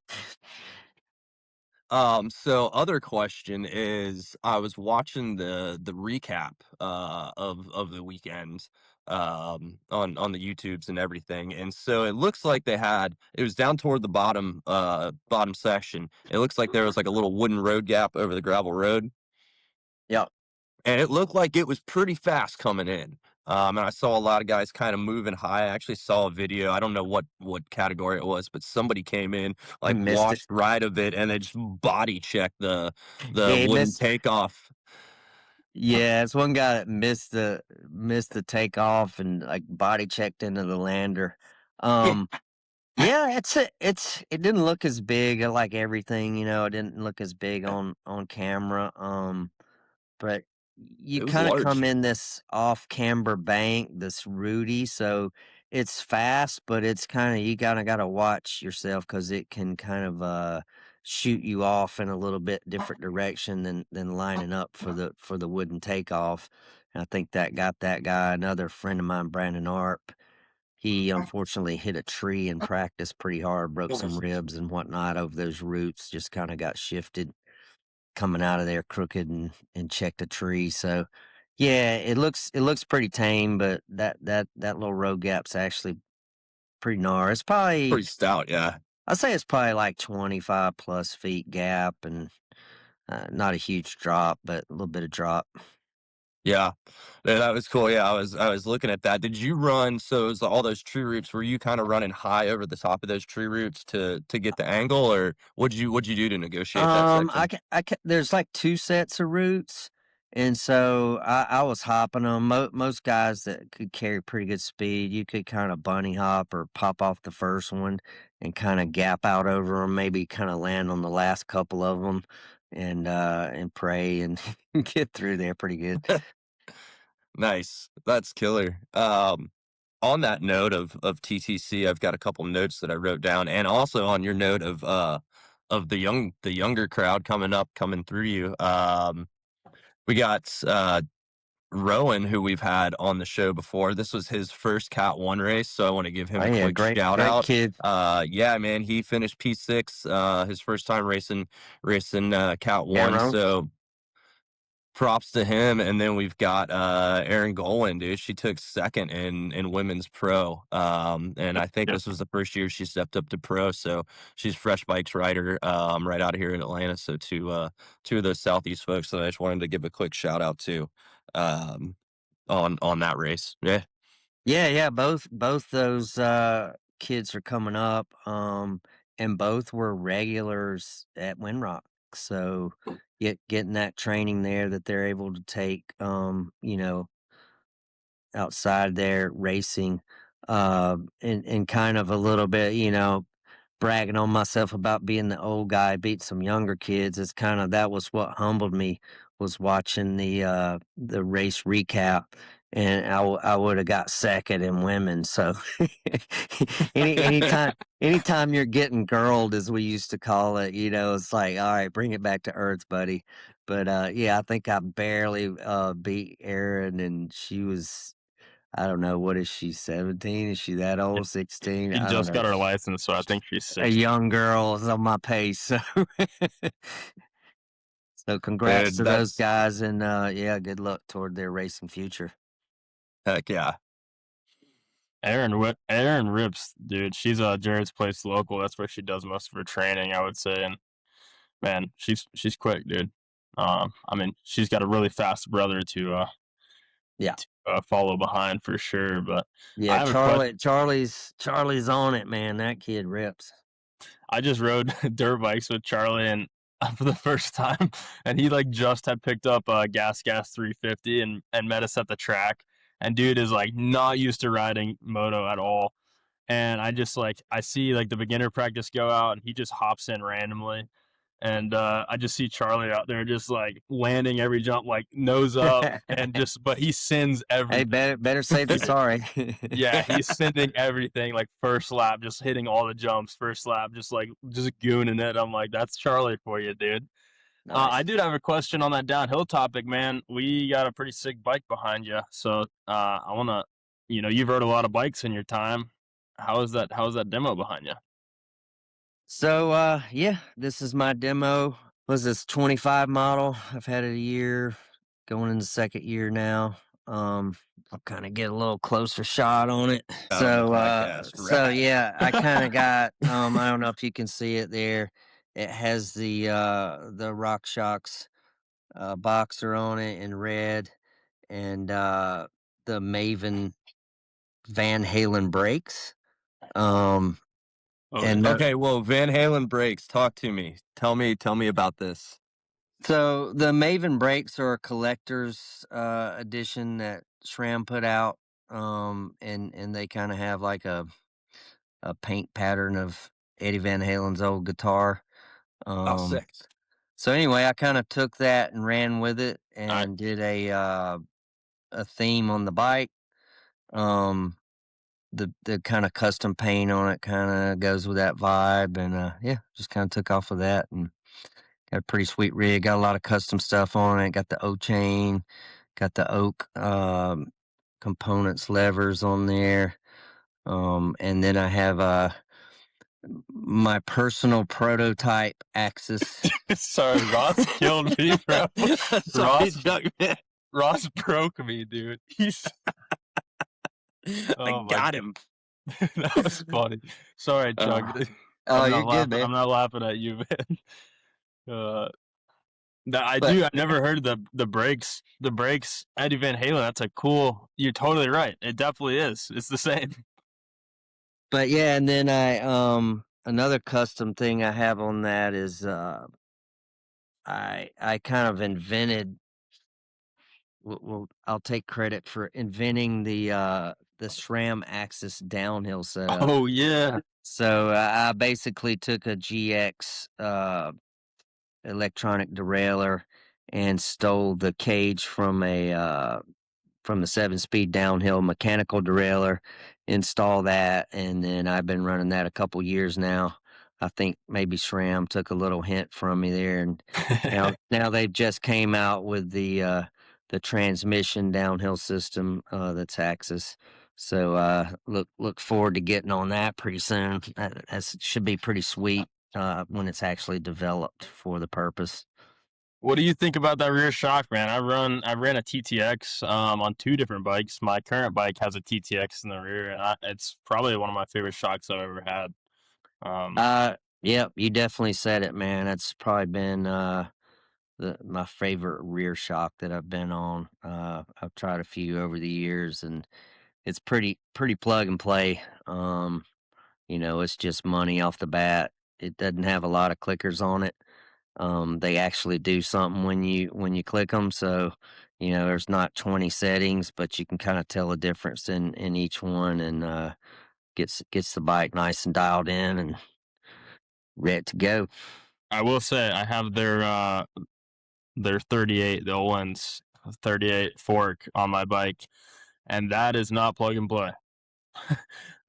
So other question is, I was watching the recap of the weekend on the YouTubes and everything, and so it looks like it was down toward the bottom section. It looks like there was like a little wooden road gap over the gravel road, Yep. and it looked like it was pretty fast coming in. And I saw a lot of guys kind of moving high. I actually saw a video. I don't know what category it was, but somebody came in, like Missed it. washed right of it, and they just body checked the Yeah, he wooden missed. takeoff. Yeah, it's one guy that missed the takeoff and like body checked into the lander. Um, yeah, it didn't look as big, like everything, it didn't look as big on camera. But you It was kind of come large. in this off camber bank, this Rudy, so it's fast, but it's kind of, you gotta watch yourself, because it can kind of shoot you off in a little bit different direction than lining up for the wooden takeoff. And I think that got that guy, another friend of mine, Brandon Arp. He unfortunately hit a tree in practice pretty hard, broke some ribs and whatnot over those roots, just kind of got shifted coming out of there crooked, and checked a tree. So yeah, it looks pretty tame, but that little road gap's actually pretty gnar. It's probably, Pretty stout, yeah. I'd say it's probably like 25 plus feet gap, and not a huge drop, but a little bit of drop. Yeah. Yeah, that was cool. Yeah, I was looking at that. Did you run, so it was all those tree roots, were you kind of running high over the top of those tree roots to get the angle, or what'd you do to negotiate that section? There's like two sets of roots, and so I was hopping them. Most guys that could carry pretty good speed, you could kind of bunny hop or pop off the first one and kind of gap out over them, maybe kind of land on the last couple of them, and pray and get through there pretty good. Nice. That's killer. On that note of TTC, I've got a couple notes that I wrote down, and also on your note of the younger crowd coming through you. We got Rowan, who we've had on the show before. This was his first Cat 1 race, so I want to give him Oh a yeah, quick great shout great out. kid. Yeah, man, he finished P6, his first time racing Cat Yeah, 1, wrong. so props to him. And then we've got Erin Golwin, dude. She took second in women's pro. And I think this was the first year she stepped up to pro. So she's Fresh Bikes rider, right out of here in Atlanta. So two of those Southeast folks that I just wanted to give a quick shout out to on that race. Yeah. Yeah, both those kids are coming up, and both were regulars at Windrock. So getting that training there that they're able to take, outside there racing, and kind of a little bit, bragging on myself about being the old guy, beat some younger kids. It's kind of that was what humbled me was watching the race recap, and I would have got second in women. So anytime you're getting girled, as we used to call it, it's like, all right, bring it back to earth, buddy. But yeah, I think I barely beat Erin, and she was. I don't know. What is she, 17? Is she that old? 16? She I don't just know. got her license, so I think she's A 6. young girl is on my pace. So, so congrats Dude, to those that's guys, and yeah, good luck toward their racing future. heck yeah. Erin rips, dude. She's a Jared's Place local. That's where she does most of her training, I would say. And man, she's quick, dude. I mean, she's got a really fast brother to Yeah, follow behind for sure. But I yeah. have a question. Charlie's on it, man. That kid rips. I just rode dirt bikes with Charlie and for the first time, and he like just had picked up a gas 350 and met us at the track. And dude is like not used to riding moto at all. And I just like I see like the beginner practice go out, and he just hops in randomly. And I just see Charlie out there just like landing every jump, like nose up, and just but he sends Hey, everything. better safe than sorry. Yeah, he's sending everything like first lap, just hitting all the jumps first lap, just gooning it. I'm like, that's Charlie for you, dude. I Nice. did have a question on that downhill topic, man. We got a pretty sick bike behind you, so I want to, you've rode a lot of bikes in your time. How is that? How is that demo behind you? So yeah, this is my demo. Was this 25 model? I've had it a year, going into second year now. I'll kind of get a little closer shot on it. On the podcast, So right? yeah, I kind of got I don't know if you can see it there. It has the RockShox boxer on it in red, and the Maven Van Halen brakes. Um, Oh, and yeah. Okay, well, Van Halen brakes. Talk to me. Tell me about this. So the Maven brakes are a collector's edition that SRAM put out, and they kind of have like a paint pattern of Eddie Van Halen's old guitar. Oh, sick. So anyway, I kind of took that and ran with it I, and did a theme on the bike. The kind of custom paint on it kind of goes with that vibe, and yeah, just kind of took off of that and got a pretty sweet rig. Got a lot of custom stuff on it. Got the O chain, got the oak components, levers on there. And then I have my personal prototype axis. sorry, Ross killed me, bro. Sorry, Chuck, man. Ross broke me, dude. I Oh my got God. him. That was funny. Sorry, Chuck. Oh, I'm you're not good, laughing. man. I'm not laughing at you, man. I But do. I never heard the brakes. The brakes. Eddie Van Halen. That's a cool. You're totally right. It definitely is. It's the same. but yeah, and then I another custom thing I have on that is I kind of invented. Well, I'll take credit for inventing the SRAM Axis downhill setup. Oh yeah. So I basically took a GX electronic derailleur and stole the cage from the 7-speed downhill mechanical derailleur, install that, and then I've been running that a couple years now. I think maybe SRAM took a little hint from me there, and now they've just came out with the transmission downhill system that's Axis. So look forward to getting on that pretty soon. That should be pretty sweet when it's actually developed for the purpose. What do you think about that rear shock, man? I ran a TTX on 2 different bikes. My current bike has a TTX in the rear, and it's probably one of my favorite shocks I've ever had. Yep, you definitely said it, man. That's probably been my favorite rear shock that I've been on. I've tried a few over the years, and it's pretty plug and play. It's just money off the bat. It doesn't have a lot of clickers on it. They actually do something when you click them. So, there's not 20 settings, but you can kind of tell a difference in each one, and gets the bike nice and dialed in and ready to go. I will say I have their 38, the Olin's 38 fork on my bike, and that is not plug and play.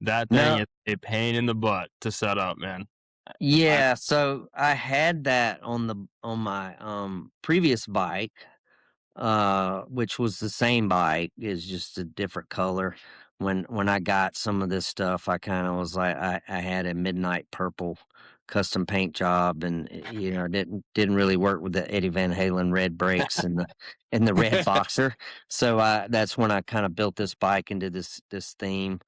That thing No, is a pain in the butt to set up, man. yeah. So I had that on my previous bike, which was the same bike, is just a different color. When I got some of this stuff, I kind of was like, I had a midnight purple custom paint job, and didn't really work with the Eddie Van Halen red brakes and the red boxer. So that's when I kind of built this bike into this theme.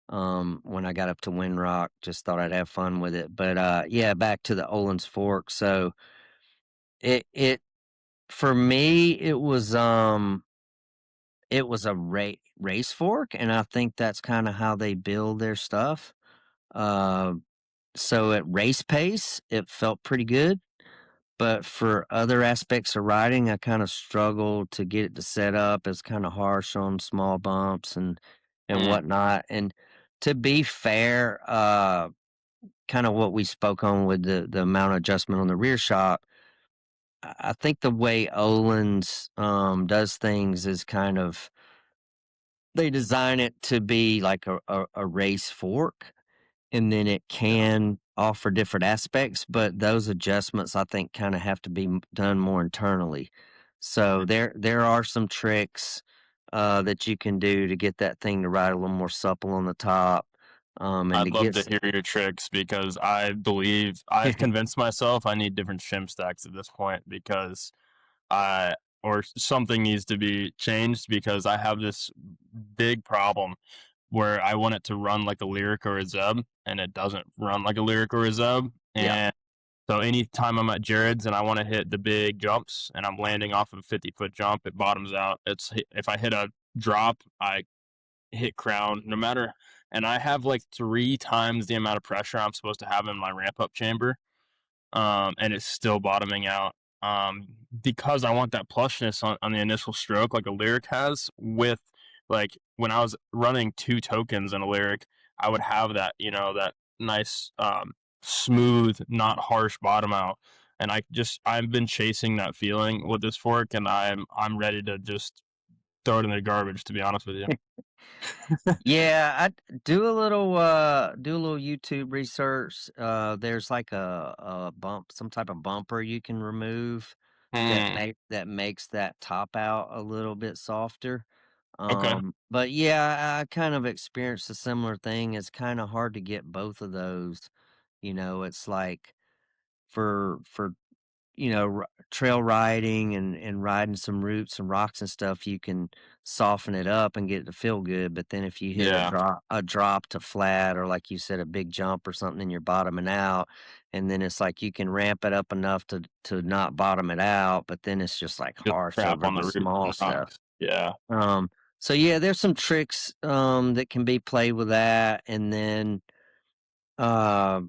When I got up to Windrock, just thought I'd have fun with it. But yeah, back to the Olin's fork. So it for me, it was a race fork, and I think that's kinda how they build their stuff. Uh, so at race pace, it felt pretty good, but for other aspects of riding, I kinda struggled to get it to set up. It's kinda harsh on small bumps and Mm, whatnot, and to be fair, kinda what we spoke on with the amount of adjustment on the rear shock, I think the way Olin's, does things is kind of they design it to be like a race fork, and then it yeah. can offer different aspects, but those adjustments I think kind of have to be done more internally. So there are some tricks that you can do to get that thing to ride a little more supple on the top, and to I'd love get to hear your tricks because I believe I've convinced myself I need different shim stacks at this point because I or something needs to be changed because I have this big problem where I want it to run like a Lyric or a Zeb, and it doesn't run like a Lyric or a Zeb. yeah. And so anytime I'm at Jared's and I want to hit the big jumps and I'm landing off of a 50-foot jump, it bottoms out. It's if I hit a drop, I hit crown no matter. And I have like 3 times the amount of pressure I'm supposed to have in my ramp up chamber, and it's still bottoming out. Because I want that plushness on the initial stroke, like a Lyric has. With like when I was running 2 tokens in a Lyric, I would have that, that nice, smooth, not harsh bottom out. And I've been chasing that feeling with this fork, and I'm ready to just throw it in the garbage. To be honest with you. Yeah, I do a little YouTube research. There's like a bump, some type of bumper you can remove Hmm. that makes that top out a little bit softer. Okay. But yeah, I kind of experienced a similar thing. It's kind of hard to get both of those. It's like for trail riding and riding some roots and rocks and stuff, you can soften it up and get it to feel good. But then if you hit a Yeah. drop to flat, or like you said, a big jump or something, and you're bottoming out, and then it's like you can ramp it up enough to not bottom it out, but then it's just like Just harsh crap over on the the roots small and stuff. rocks. Yeah. Um, so yeah, there's some tricks that can be played with that, and then uh,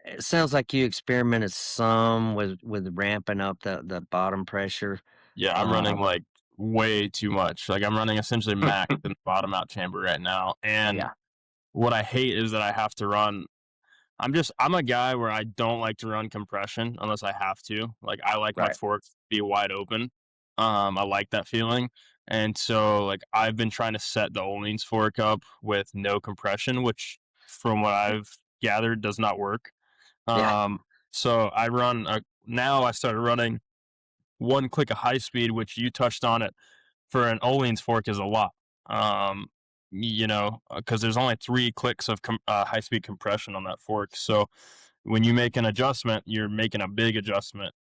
it sounds like you experimented some with ramping up the bottom pressure. Yeah, I'm running Uh, like way too much. Like I'm running essentially max in the bottom out chamber right now. And yeah, what I hate is that I have to run. I'm a guy where I don't like to run compression unless I have to. Like I like my right. fork to be wide open. I like that feeling. And so like I've been trying to set the Olean's fork up with no compression, which from what I've gathered does not work. Yeah, Um, so now I started running one click of high speed, which you touched on it for an Olean's fork is a lot. Um, because there's only 3 clicks of high speed compression on that fork. So when you make an adjustment, you're making a big adjustment.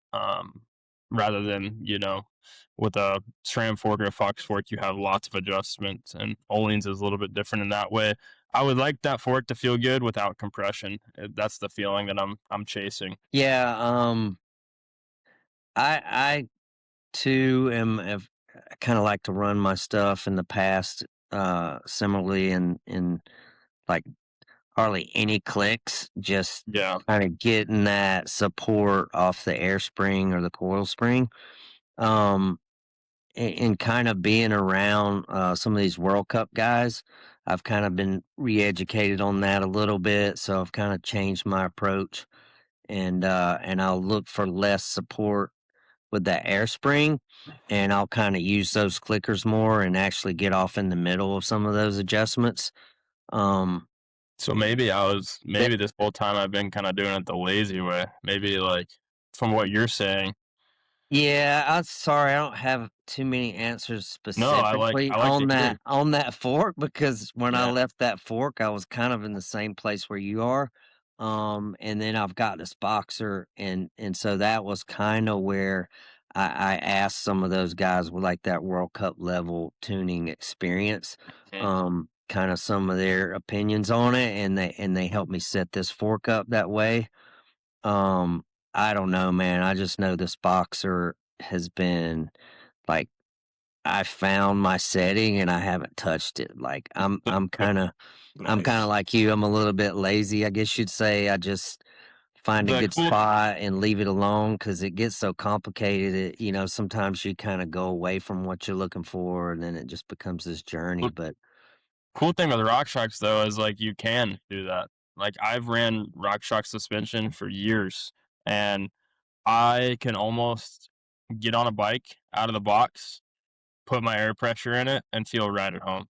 Rather than with a SRAM fork or a Fox fork, you have lots of adjustments, and Olean's is a little bit different in that way. I would like that fork to feel good without compression. That's the feeling that I'm chasing. yeah. I too am have kind of like to run my stuff in the past, similarly in like hardly any clicks, just Yeah. kind of getting that support off the air spring or the coil spring. And kind of being around some of these World Cup guys, I've kind of been re-educated on that a little bit, so I've kind of changed my approach, and I'll look for less support with that air spring, and I'll kind of use those clickers more and actually get off in the middle of some of those adjustments. Um, So maybe this whole time I've been kind of doing it the lazy way. Maybe like from what you're saying. Yeah, I'm sorry, I don't have too many answers No, specifically I like to hear. on that fork, because when I Yeah. left that fork, I was kind of in the same place where you are. And then I've got this boxer, and so that was kind of where I asked some of those guys with like that World Cup level tuning experience, kind of some of their opinions on it, and they helped me set this fork up that way. Um, I don't know, man. I just know this boxer has been like, I found my setting and I haven't touched it. Like I'm kind of Nice. like you. I'm a little bit lazy, I guess you'd say. I just find a The good cool spot and leave it alone because it gets so complicated. Sometimes you kind of go away from what you're looking for, and then it just becomes this journey. But cool thing with RockShox though is like you can do that. Like I've ran RockShox suspension for years, and I can almost get on a bike out of the box, put my air pressure in it, and feel right at home,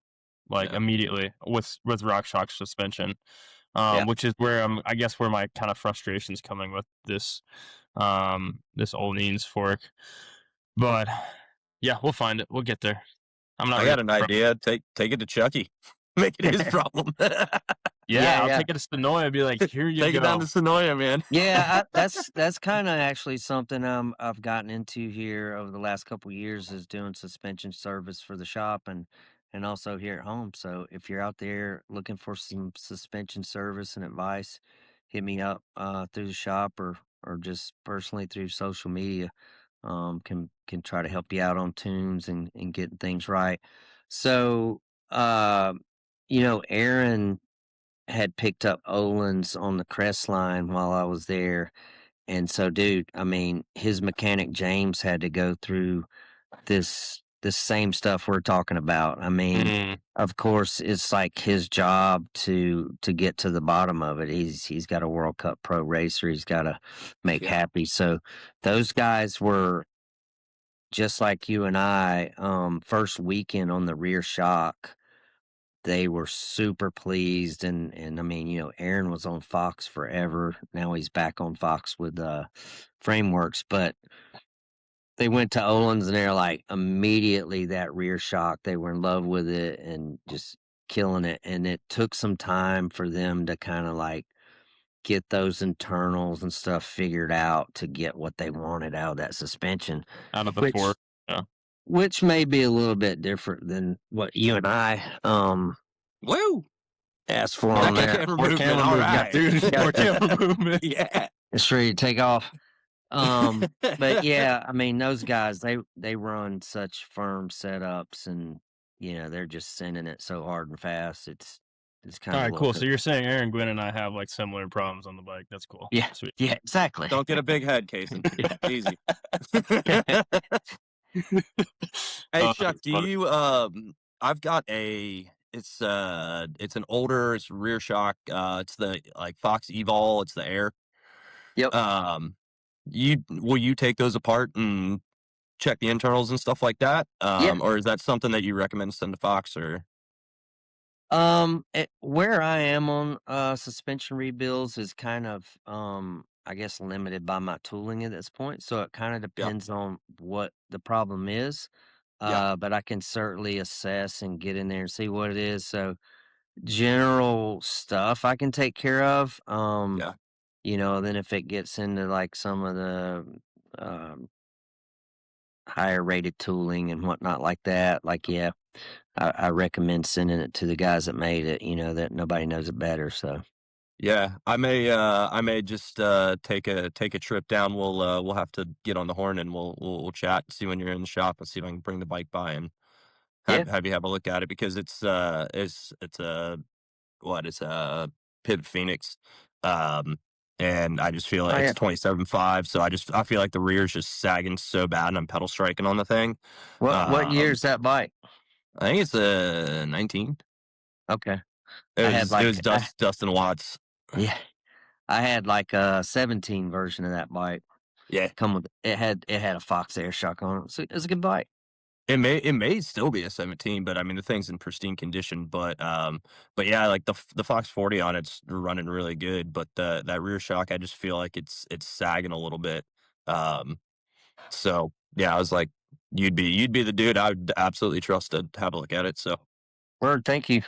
like Yeah. immediately with RockShox suspension. yeah, Which is where I guess where my kind of frustration is coming with this old Neens fork. But yeah, we'll find it. We'll get there. I'm not I ready got an for idea. Take it to Chucky. Make it his problem. Yeah, yeah, I'll yeah. take it to Sonoya and be like, here you Take it down go. to Sonoya, man. Yeah, that's kind of actually something I've gotten into here over the last couple years, is doing suspension service for the shop and also here at home. So if you're out there looking for some suspension service and advice, hit me up through the shop, or just personally through social media. Can try to help you out on tunes and getting things right. So uh, Aaron had picked up Olin's on the Crest line while I was there. And so, dude, I mean, his mechanic James had to go through this same stuff we're talking about. I mean, Mm, of course, it's like his job to get to the bottom of it. He's got a World Cup pro racer he's got to make Yeah. happy. So those guys were just like you and I. First weekend on the rear shock, they were super pleased, and I mean, Aaron was on Fox forever. Now he's back on Fox with Frameworks, but they went to Olin's and they're like, immediately that rear shock, they were in love with it and just killing it. And it took some time for them to kind of like get those internals and stuff figured out to get what they wanted out of that suspension, out of the which fork. Yeah. which may be a little bit different than what you and I Woo! asked for More on Second cam- there. camera more movement. camera All movement, right. dude. More camera movement. Yeah. It's ready to take off. But yeah, I mean, those guys, they run such firm setups, and they're just sending it so hard and fast. It's kind All of a right, little cool. So bit. you're saying Aaron Gwynn and I have like similar problems on the bike. That's cool. Yeah, Sweet. yeah, exactly. Don't get a big head, Cason. Yeah. Easy. Hey Chuck, That's do funny. you I've got it's an older, it's rear shock, it's the like Fox Evol, it's the air. Yep. Will you take those apart and check the internals and stuff like that? Yeah. Or is that something that you recommend send to Fox or Where I am on suspension rebuilds is kind of I guess limited by my tooling at this point. So it kind of yeah, depends on what the problem is. yeah, But I can certainly assess and get in there and see what it is. So general stuff I can take care of. yeah. Then if it gets into like some of the um, higher rated tooling and whatnot like that, like, yeah, I recommend sending it to the guys that made it, that nobody knows it better. So, Yeah, I may just take a trip down. We'll have to get on the horn and we'll chat, see when you're in the shop and see if I can bring the bike by and yeah, have you have a look at it because it's a what it's a Pivot Phoenix. And I just feel like Oh it's yeah. 27.5. So I feel like the rear is just sagging so bad and I'm pedal striking on the thing. What year Um, is that bike? I think it's a 19. Okay. It I had was like Dustin Watts. yeah, I had like a 17 version of that bike. Yeah. Come with it had a Fox Air shock on it. So it was a good bike. It may still be a 17, but I mean the thing's in pristine condition. But yeah, like the Fox 40 on it's running really good, but that rear shock I just feel like it's sagging a little bit. Um, so yeah, I was like, you'd be the dude I would absolutely trust to have a look at it. So Word, thank you.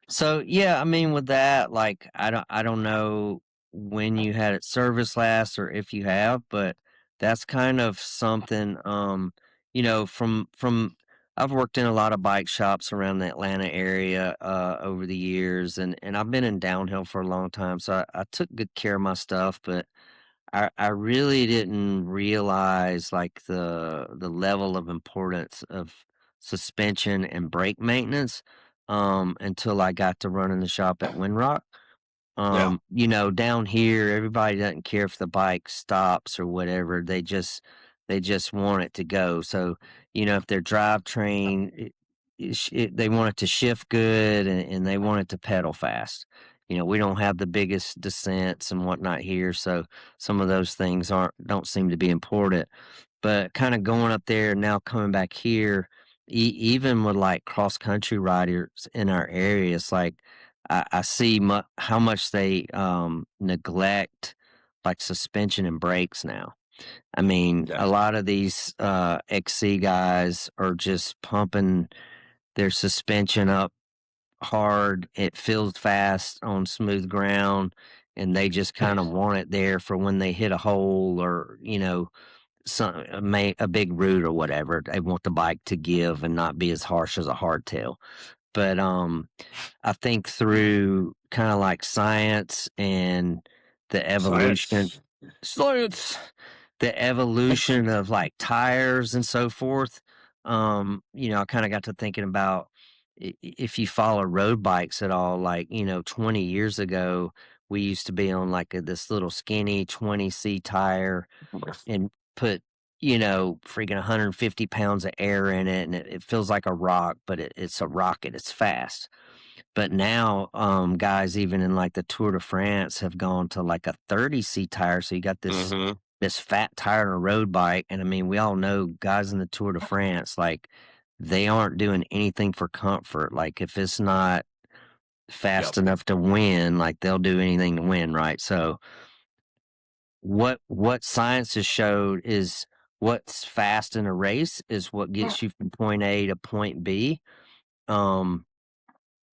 So yeah, I mean with that, like I don't know when you had it serviced last or if you have, but that's kind of something from I've worked in a lot of bike shops around the Atlanta area over the years and I've been in downhill for a long time, so I took good care of my stuff, but I really didn't realize like the level of importance of suspension and brake maintenance until I got to running the shop at Windrock. yeah, Down here everybody doesn't care if the bike stops or whatever. They just want it to go. So, if their drivetrain they want it to shift good and they want it to pedal fast. We don't have the biggest descents and whatnot here, so some of those things don't seem to be important. But kind of going up there now, coming back here, even with like cross country riders in our area, it's like I see how much they neglect like suspension and brakes now. I mean, yeah, a lot of these XC guys are just pumping their suspension up hard. It feels fast on smooth ground, and they just kind of want it there for when they hit a hole or a big root or whatever. They want the bike to give and not be as harsh as a hardtail. But I think through kind of like science and the evolution, science. science, the evolution of like tires and so forth. I kind of got to thinking about if you follow road bikes at all, like, 20 years ago, we used to be on like this little skinny 20C tire and put, freaking 150 pounds of air in it. And it feels like a rock, but it's a rocket. It's fast. But now, guys, even in like the Tour de France, have gone to like a 30C tire. So you got Hmm. this fat tire on a road bike, and I mean, we all know guys in the Tour de France, like they aren't doing anything for comfort. Like if it's not Yep. fast enough to win, like they'll do anything to win, right? So what science has showed is what's fast in a race is what gets you from point A to point B. Um,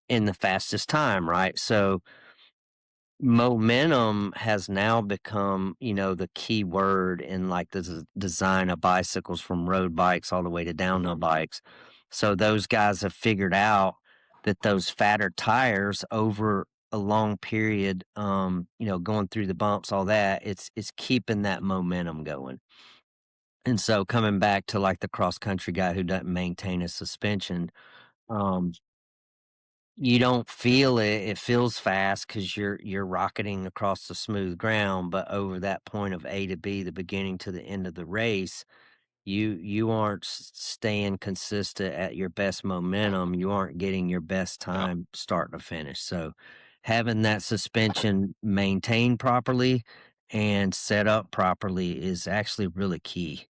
in the fastest time, right? So momentum has now become, the key word in like the design of bicycles from road bikes all the way to downhill bikes. So those guys have figured out that those fatter tires over a long period, going through the bumps, all that, it's keeping that momentum going. And so coming back to like the cross country guy who doesn't maintain his suspension, um, you don't feel it. It feels fast because you're rocketing across the smooth ground, but over that point of A to B, the beginning to the end of the race, you aren't staying consistent at your best momentum. You aren't getting your best Yep. time start to finish. So having that suspension maintained properly and set up properly is actually really key.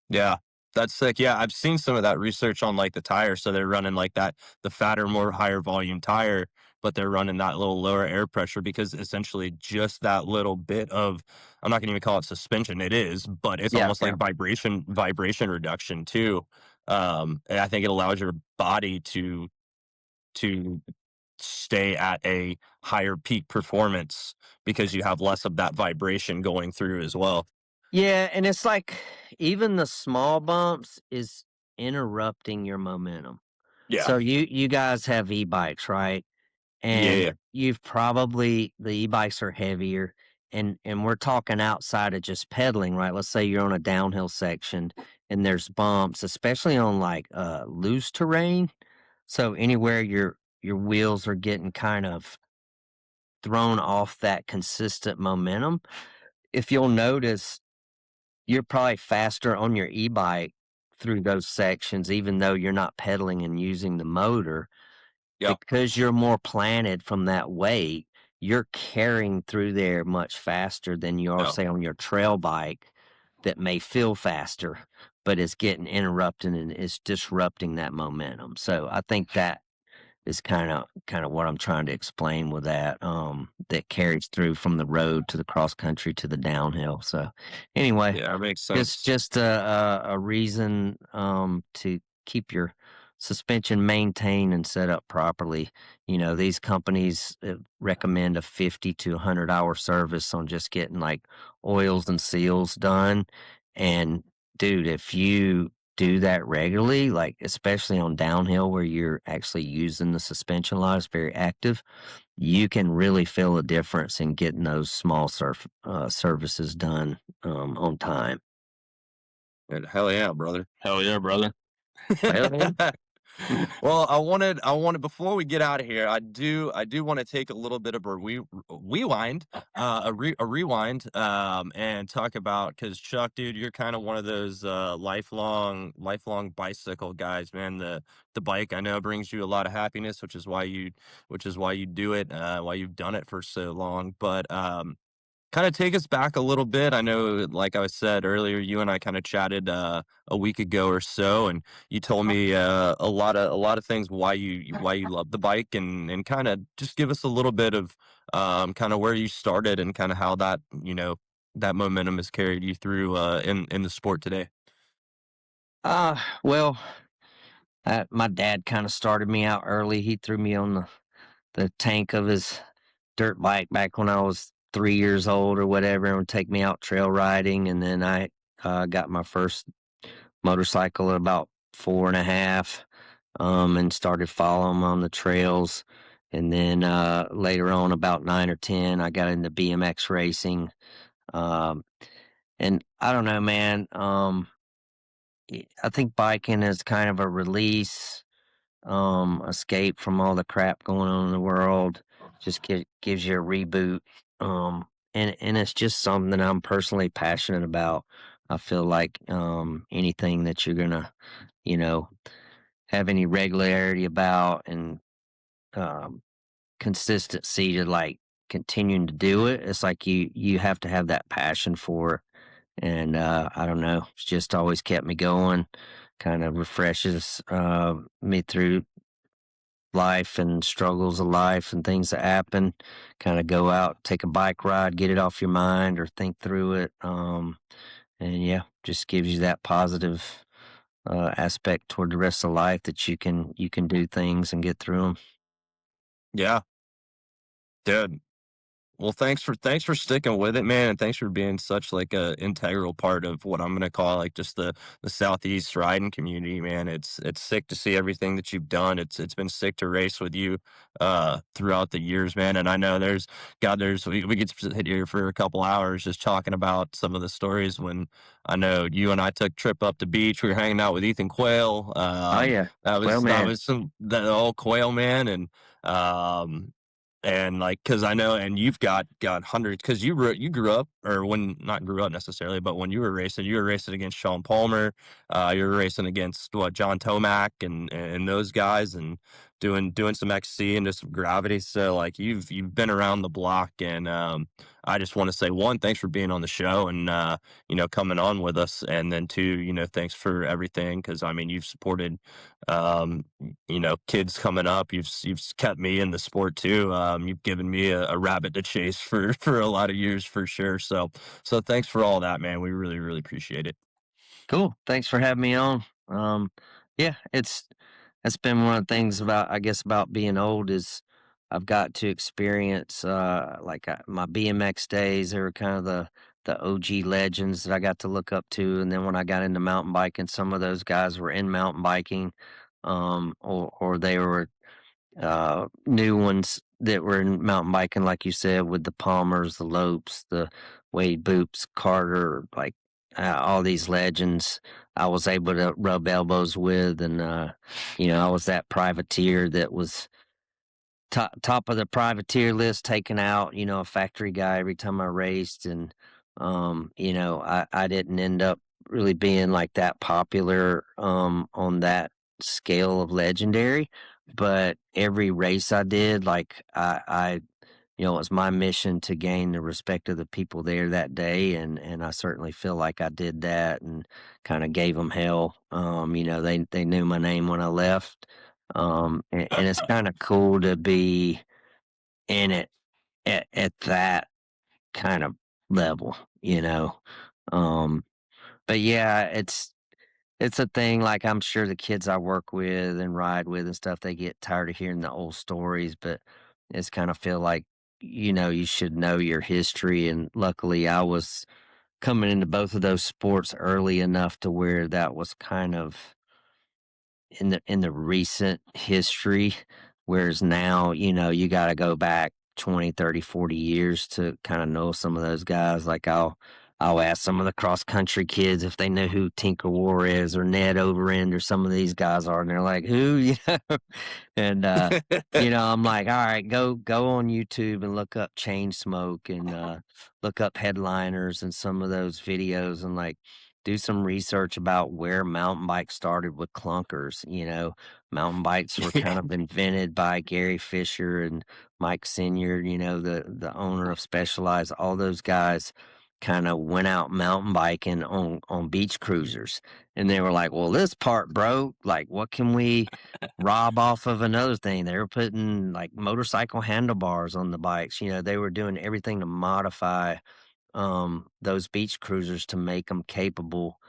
Yeah, that's sick. Yeah, I've seen some of that research on like the tire. So they're running like that, the fatter, more higher volume tire, but they're running that little lower air pressure because essentially just that little bit of, I'm not gonna even call it suspension, it is, but it's Yeah, almost yeah. like vibration reduction too. And I think it allows your body to stay at a higher peak performance because you have less of that vibration going through as well. Yeah, and it's like even the small bumps is interrupting your momentum. Yeah. So you guys have e-bikes, right? And Yeah. you've probably the e-bikes are heavier and we're talking outside of just pedaling, right? Let's say you're on a downhill section and there's bumps, especially on like loose terrain. So anywhere your wheels are getting kind of thrown off that consistent momentum. If you'll notice, you're probably faster on your e-bike through those sections, even though you're not pedaling and using the motor, Yep. because you're more planted from that weight. You're carrying through there much faster than you are, Yep. say, on your trail bike that may feel faster, but it's getting interrupted and it's disrupting that momentum. So I think that is kind of what I'm trying to explain with that, that carries through from the road to the cross country to the downhill. So anyway, Yeah, that makes sense. just a reason to keep your suspension maintained and set up properly. You know, these companies recommend a 50 to 100 hour service on just getting like oils and seals done. And dude, if you do that regularly, like especially on downhill where you're actually using the suspension a lot, it's very active, you can really feel a difference in getting those small services done on time. And hell yeah, brother. Hell yeah, brother. Well, I wanted before we get out of here, I do want to take a little bit of a rewind, a rewind, and talk about, because Chuck, dude, you're kind of one of those lifelong bicycle guys, man. The bike, I know, brings you a lot of happiness, which is why you do it, why you've done it for so long. But kind of take us back a little bit. I know, like I said earlier, you and I kind of chatted a week ago or so, and you told me a lot of things why you love the bike, and kind of just give us a little bit of kind of where you started and kind of how that that momentum has carried you through in the sport today. Well, my dad kind of started me out early. He threw me on the tank of his dirt bike back when I was 3 years old or whatever, and would take me out trail riding. And then I got my first motorcycle at about 4.5, and started following him on the trails. And then later on, about 9 or 10, I got into BMX racing. Um, and I don't know, man. I think biking is kind of a release, escape from all the crap going on in the world. Just gives you a reboot. And it's just something that I'm personally passionate about. I feel like anything that you're gonna, you know, have any regularity about and um, consistency to like continuing to do it. It's like you have to have that passion for it. And I don't know, it's just always kept me going. Kind of refreshes me through life and struggles of life and things that happen. Kind of go out, take a bike ride, get it off your mind or think through it. And yeah, just gives you that positive aspect toward the rest of life that you can do things and get through them. Yeah, dude. Well, thanks for sticking with it, man, and thanks for being such like a integral part of what I'm gonna call like just the Southeast riding community, man. It's sick to see everything that you've done. It's been sick to race with you throughout the years, man. And I know we could sit here for a couple hours just talking about some of the stories when I know you and I took a trip up the beach. We were hanging out with Ethan Quayle. Oh yeah, well, That man. was the old Quayle man, um and like, cause I know, and you've got hundreds, cause you grew up, or when, not grew up necessarily, but when you were racing against Shaun Palmer, you were racing against John Tomac and those guys, and doing some XC and just some gravity. So like you've been around the block, and I just want to say, one, thanks for being on the show and coming on with us, and then two, thanks for everything, cause I mean you've supported um kids coming up. You've kept me in the sport too. You've given me a rabbit to chase for for a lot of years for sure. So thanks for all that, man. We really, really appreciate it. Cool. Thanks for having me on. Yeah, that's been one of the things about, I guess, about being old is I've got to experience my BMX days. They were kind of the OG legends that I got to look up to, and then when I got into mountain biking, some of those guys were in mountain biking, or they were new ones that were in mountain biking, like you said, with the Palmers, the Lopes, the Wade Boops, Carter, like all these legends. I was able to rub elbows with, and I was that privateer that was top of the privateer list, taking out, a factory guy every time I raced. And, I didn't end up really being like that popular on that scale of legendary. But every race I did, like it was my mission to gain the respect of the people there that day, and I certainly feel like I did that and kind of gave them hell. They knew my name when I left, and it's kind of cool to be in it at that kind of level, But yeah, it's a thing. Like, I'm sure the kids I work with and ride with and stuff, they get tired of hearing the old stories, but it's kind of feel like, you should know your history. And luckily I was coming into both of those sports early enough to where that was kind of in the recent history, whereas now, you got to go back 20, 30, 40 years to kind of know some of those guys. Like, I'll ask some of the cross country kids if they know who Tinker War is or Ned Overend or some of these guys are, and they're like, who? And I'm like, all right, go on YouTube and look up Chain Smoke and look up Headliners and some of those videos, and like do some research about where mountain bikes started with clunkers. Mountain bikes were kind of invented by Gary Fisher and Mike Senior, the owner of Specialized. All those guys kind of went out mountain biking on beach cruisers, and they were like, well, this part broke, like, what can we rob off of another thing? They were putting like motorcycle handlebars on the bikes. They were doing everything to modify those beach cruisers to make them capable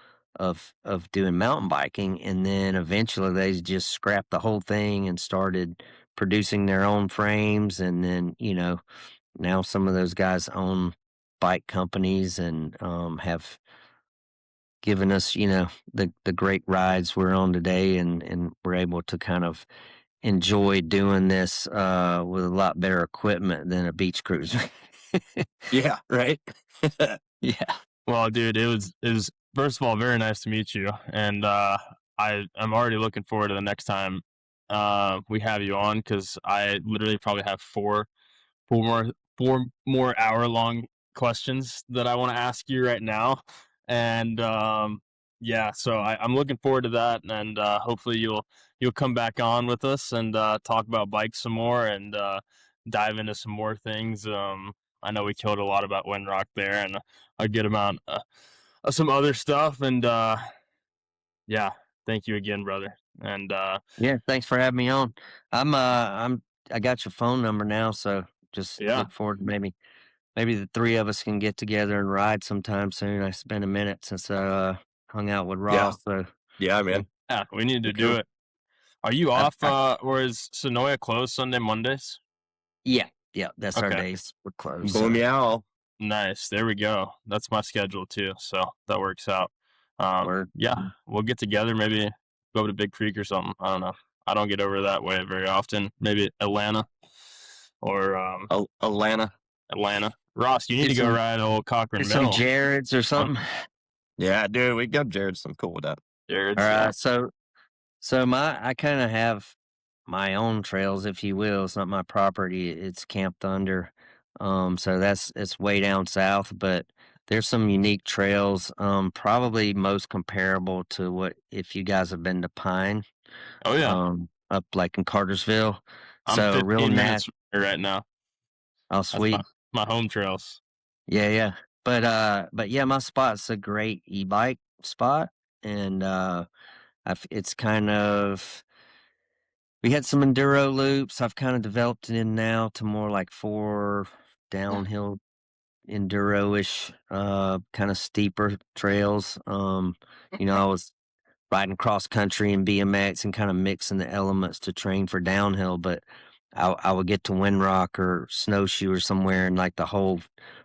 of doing mountain biking. And then eventually they just scrapped the whole thing and started producing their own frames. And then, now some of those guys own bike companies and have given us, the great rides we're on today, and we're able to kind of enjoy doing this with a lot better equipment than a beach cruiser. Yeah, right. Yeah. Well, dude, it was first of all very nice to meet you, and I'm already looking forward to the next time we have you on, because I literally probably have four more hour long questions that I want to ask you right now, and yeah, so I'm looking forward to that, and hopefully you'll come back on with us and talk about bikes some more and dive into some more things. I know we killed a lot about Windrock there, and a good amount of some other stuff, and yeah, thank you again, brother. And Yeah, thanks for having me on. I got your phone number now, so just yeah, look forward to maybe the three of us can get together and ride sometime soon. It's been a minute since I hung out with Yeah. Ross, so Yeah, man. yeah, we need to Be do cool. it. Are you I, off, I, or is Sonoya closed Sunday, Mondays? yeah, that's our Okay, days. We're closed. Boom, So meow. nice. There we go. That's my schedule too, so that works out. we're Yeah, we'll get together. Maybe go to Big Creek or something. I don't know. I don't get over that way very often. Maybe Atlanta or Atlanta. Atlanta. Ross, you need get to go some ride old Cochran get some Mill. Jareds or Huh? something. Yeah, dude, we got Jared's. I'm cool with that. Jared's, All yeah. right, so I kind of have my own trails, if you will. It's not my property. It's Camp Thunder. So it's way down south, but there's some unique trails. Probably most comparable to what, if you guys have been to Pine, Oh yeah, up like in Cartersville. I'm So real 15 minutes from here right now. oh That's sweet. my home trails. Yeah. But yeah, my spot's a great e-bike spot, and it's kind of, we had some enduro loops. I've kind of developed it in now to more like 4 downhill enduro-ish, kind of steeper trails. I was riding cross country and BMX and kind of mixing the elements to train for downhill, but I would get to Windrock or Snowshoe or somewhere, and like the whole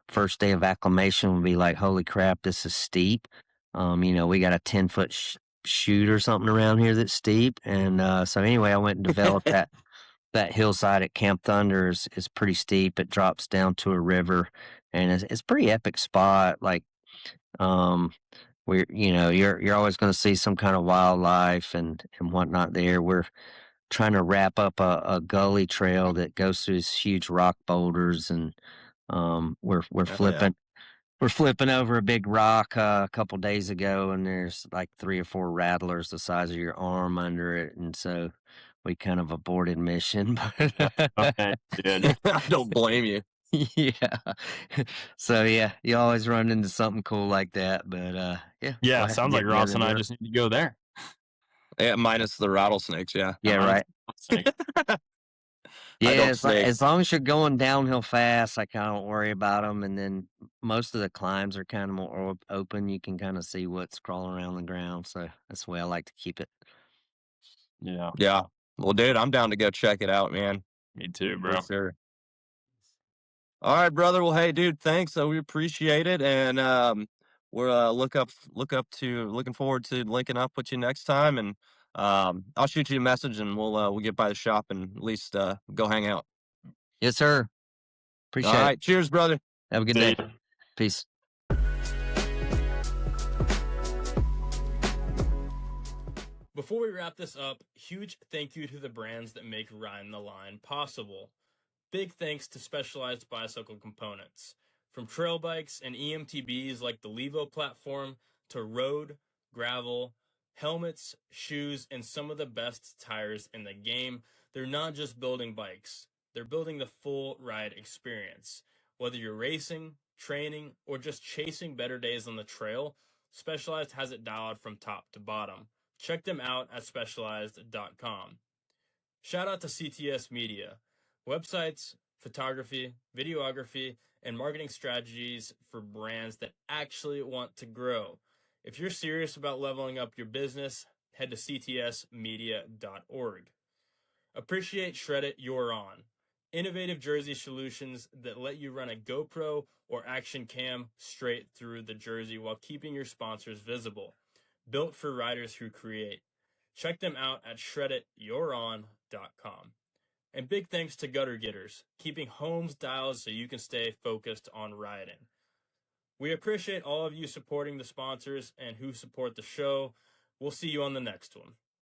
first day of acclimation would be like, holy crap, this is steep. We got a 10-foot chute or something around here that's steep. And so anyway, I went and developed that hillside at Camp Thunder is pretty steep. It drops down to a river, and it's pretty epic spot. Like, where you're always going to see some kind of wildlife and whatnot there. trying to wrap up a gully trail that goes through these huge rock boulders, and we're flipping. We're flipping over a big rock a couple days ago, and there's like 3 or 4 rattlers the size of your arm under it, and so we kind of aborted mission. Okay, dude. I don't blame you. Yeah. So yeah, you always run into something cool like that, but yeah. Yeah, we'll have to sounds get like Ross together and I there. just need to go there. Yeah, minus the rattlesnakes. Yeah, Yeah, right. I Yeah, don't snake. as long as you're going downhill fast, I kind of don't worry about them. And then most of the climbs are kind of more open. You can kind of see what's crawling around the ground. So that's the way I like to keep it. Yeah, Yeah. Well, dude, I'm down to go check it out, man. me too, For bro. sure. All right, brother. Well, hey, dude, thanks. We appreciate it, and we're looking forward to linking up with you next time. And I'll shoot you a message, and we'll get by the shop and at least go hang out. Yes, sir. All Appreciate it. right. Cheers, brother. Have a good See day. ya. Peace. Before we wrap this up, huge thank you to the brands that make Ridin the Line possible. Big thanks to Specialized Bicycle Components. From trail bikes and EMTBs like the Levo platform to road, gravel, helmets, shoes, and some of the best tires in the game, they're not just building bikes. They're building the full ride experience. Whether you're racing, training, or just chasing better days on the trail, Specialized has it dialed from top to bottom. Check them out at specialized.com. Shout out to CTS Media. Websites, photography, videography, and marketing strategies for brands that actually want to grow. If you're serious about leveling up your business, head to ctsmedia.org. Appreciate Shred It You're On. Innovative jersey solutions that let you run a GoPro or action cam straight through the jersey while keeping your sponsors visible. Built for riders who create. Check them out at shredityourOn.com. And big thanks to Gutter Getters, keeping homes dialed so you can stay focused on riding. We appreciate all of you supporting the sponsors and who support the show. We'll see you on the next one.